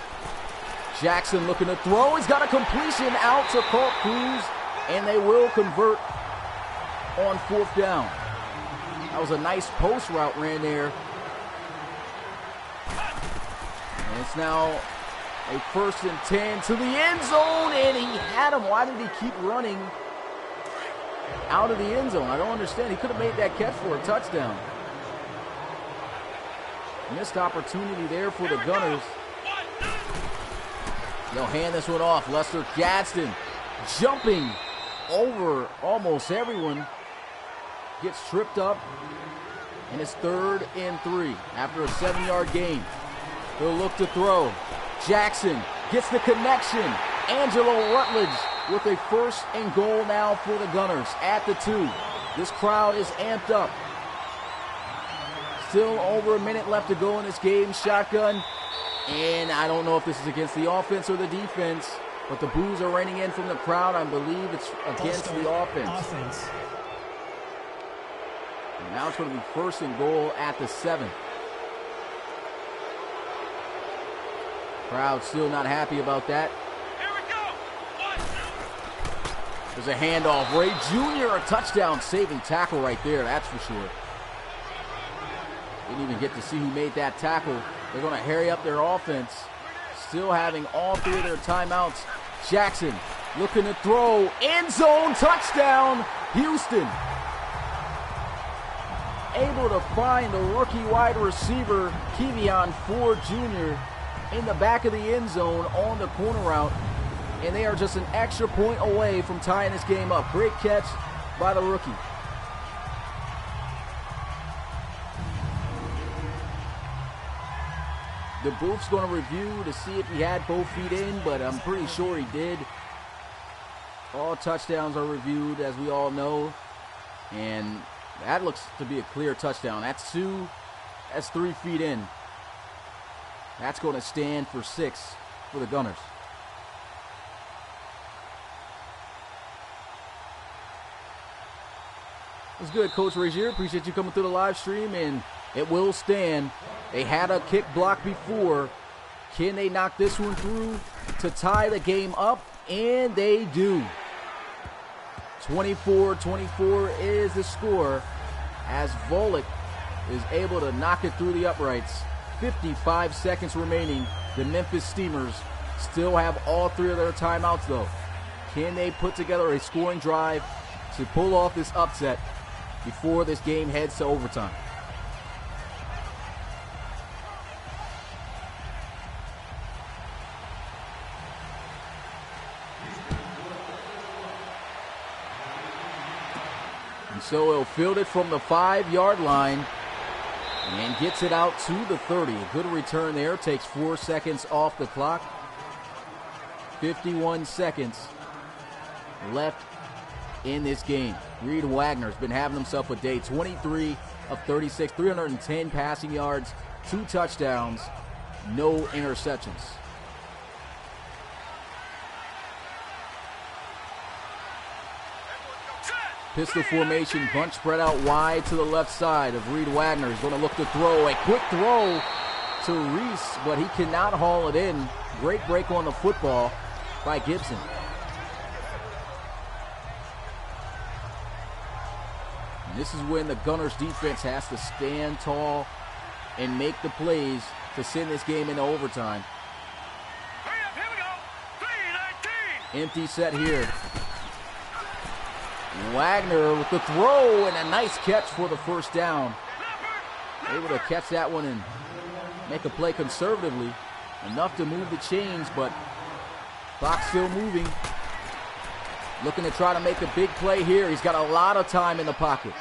Jackson looking to throw. He's got a completion out to Colt Cruz, and they will convert on 4th down. That was a nice post route ran there. And it's now a 1st and 10 to the end zone, and he had him. Why did he keep running out of the end zone? I don't understand. He could have made that catch for a touchdown. Missed opportunity there for the Gunners. They'll hand this one off. Lester Gadsden jumping over almost everyone. Gets tripped up, and it's 3rd and 3 after a 7-yard gain. They'll look to throw. Jackson gets the connection. Angelo Rutledge with a 1st and goal now for the Gunners at the 2. This crowd is amped up. Still over a minute left to go in this game. Shotgun, and I don't know if this is against the offense or the defense, but the boos are raining in from the crowd. I believe it's against the offense. And now it's going to be 1st and goal at the 7. Crowd still not happy about that. Here we go! There's a handoff. Ray Jr., a touchdown saving tackle right there, that's for sure. Didn't even get to see who made that tackle. They're going to hurry up their offense. Still having all 3 of their timeouts. Jackson looking to throw. End zone touchdown, Houston. Able to find the rookie wide receiver, Kevion Ford Jr., in the back of the end zone on the corner route. And they are just an extra point away from tying this game up. Great catch by the rookie. The booth's going to review to see if he had both feet in, but I'm pretty sure he did. All touchdowns are reviewed, as we all know. And that looks to be a clear touchdown. That's 2. That's 3 feet in. That's going to stand for 6 for the Gunners. What's good, Coach Razier? Appreciate you coming through the live stream, and it will stand. They had a kick block before. Can they knock this one through to tie the game up? And they do. 24-24 is the score as Volek is able to knock it through the uprights. 55 seconds remaining. The Memphis Steamers still have all 3 of their timeouts, though. Can they put together a scoring drive to pull off this upset before this game heads to overtime? And so he'll field it from the 5-yard line and gets it out to the 30. A good return there. Takes 4 seconds off the clock. 51 seconds left in this game. Reed Wagner's been having himself a day. 23 of 36, 310 passing yards, 2 touchdowns, no interceptions. Pistol formation, bunch spread out wide to the left side of Reed Wagner. He's going to look to throw. A quick throw to Reese, but he cannot haul it in. Great break on the football. by Gibson. And this is when the Gunners defense has to stand tall and make the plays to send this game into overtime. Here we go. 3-19. Empty set here. Wagner with the throw and a nice catch for the first down. Able to catch that one and make a play conservatively. Enough to move the chains, but clock still moving. Looking to try to make a big play here. He's got a lot of time in the pocket.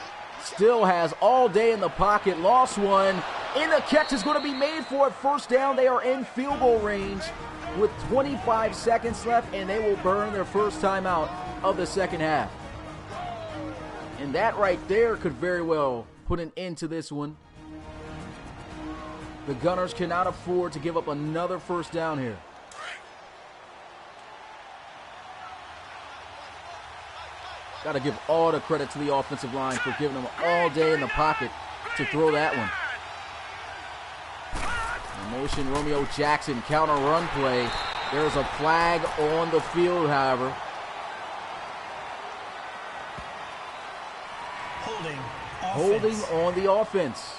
Still has all day in the pocket. Lost one. And the catch is going to be made for it. First down. They are in field goal range with 25 seconds left, and they will burn their first timeout of the second half. And that right there could very well put an end to this one. The Gunners cannot afford to give up another first down here. Got to give all the credit to the offensive line for giving them all day in the pocket to throw that one. In motion, Romeo Jackson, counter run play. There's a flag on the field, however. Holding on the offense.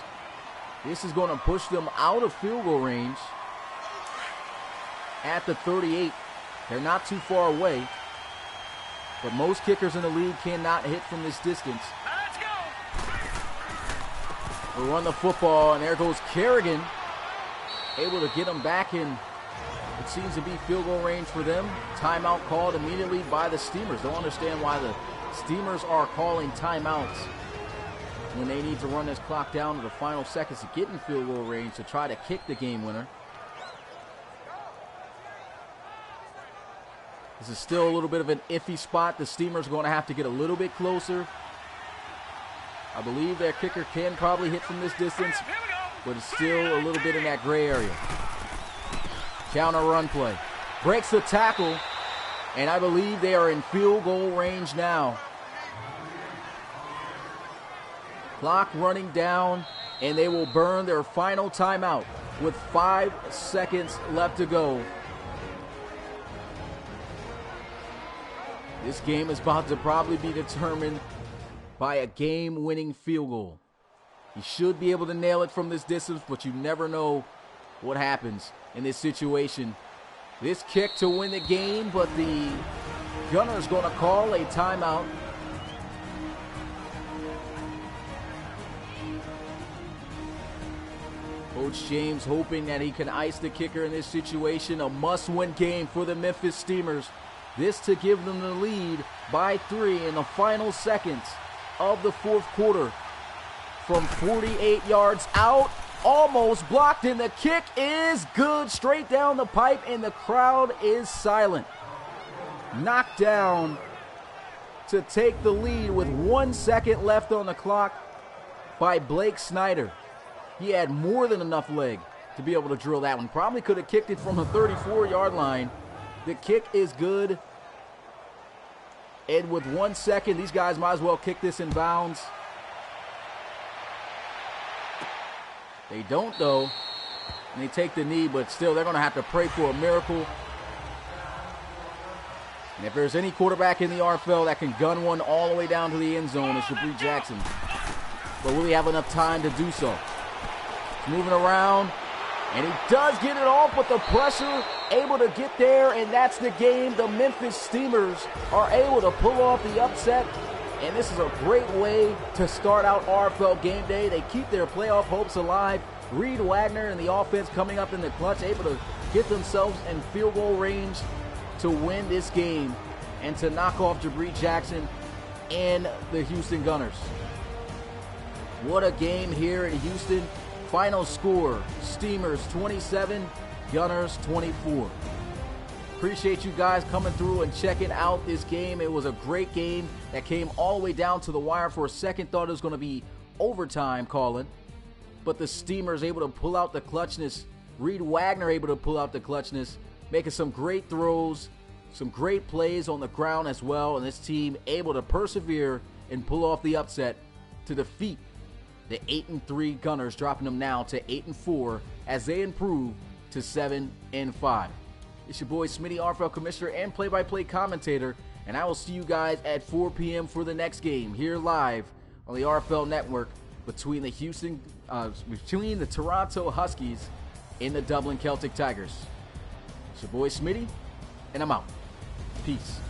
This is going to push them out of field goal range at the 38. They're not too far away, but most kickers in the league cannot hit from this distance. Let's go. We'll run the football, and there goes Kerrigan. Able to get them back in. It seems to be field goal range for them. Timeout called immediately by the Steamers. Don't understand why the Steamers are calling timeouts when they need to run this clock down to the final seconds to get in field goal range to try to kick the game winner. This is still a little bit of an iffy spot. The Steamers are going to have to get a little bit closer. I believe their kicker can probably hit from this distance, but it's still a little bit in that gray area. Counter run play. Breaks the tackle, and I believe they are in field goal range now. Clock running down, and they will burn their final timeout with 5 seconds left to go. This game is about to probably be determined by a game-winning field goal. You should be able to nail it from this distance, but you never know what happens in this situation. This kick to win the game, but the Gunner's going to call a timeout. Coach James hoping that he can ice the kicker in this situation. A must-win game for the Memphis Steamers. This to give them the lead by 3 in the final seconds of the fourth quarter. From 48 yards out, almost blocked, and the kick is good. Straight down the pipe, and the crowd is silent. Knocked down to take the lead with 1 second left on the clock by Blake Snyder. He had more than enough leg to be able to drill that one. Probably could have kicked it from the 34-yard line. The kick is good. And with 1 second, these guys might as well kick this in bounds. They don't, though. And they take the knee, but still, they're going to have to pray for a miracle. And if there's any quarterback in the RFL that can gun one all the way down to the end zone, it's Jabri Jackson. But will he have enough time to do so? Moving around, and he does get it off, but the pressure able to get there, and that's the game. The Memphis Steamers are able to pull off the upset, and this is a great way to start out RFL game day. They keep their playoff hopes alive. Reed Wagner and the offense coming up in the clutch, able to get themselves in field goal range to win this game and to knock off Jabri Jackson and the Houston Gunners. What a game here in Houston. Final score, Steamers 27, Gunners 24. Appreciate you guys coming through and checking out this game. It was a great game that came all the way down to the wire. For a second, thought it was going to be overtime calling. But the Steamers able to pull out the clutchness. Reed Wagner able to pull out the clutchness, making some great throws, some great plays on the ground as well. And this team able to persevere and pull off the upset to defeat the 8-3 Gunners, dropping them now to 8-4 as they improve to 7-5. It's your boy Smitty, RFL Commissioner and play-by-play commentator, and I will see you guys at 4 p.m. for the next game here live on the RFL Network between the Toronto Huskies and the Dublin Celtic Tigers. It's your boy Smitty, and I'm out. Peace.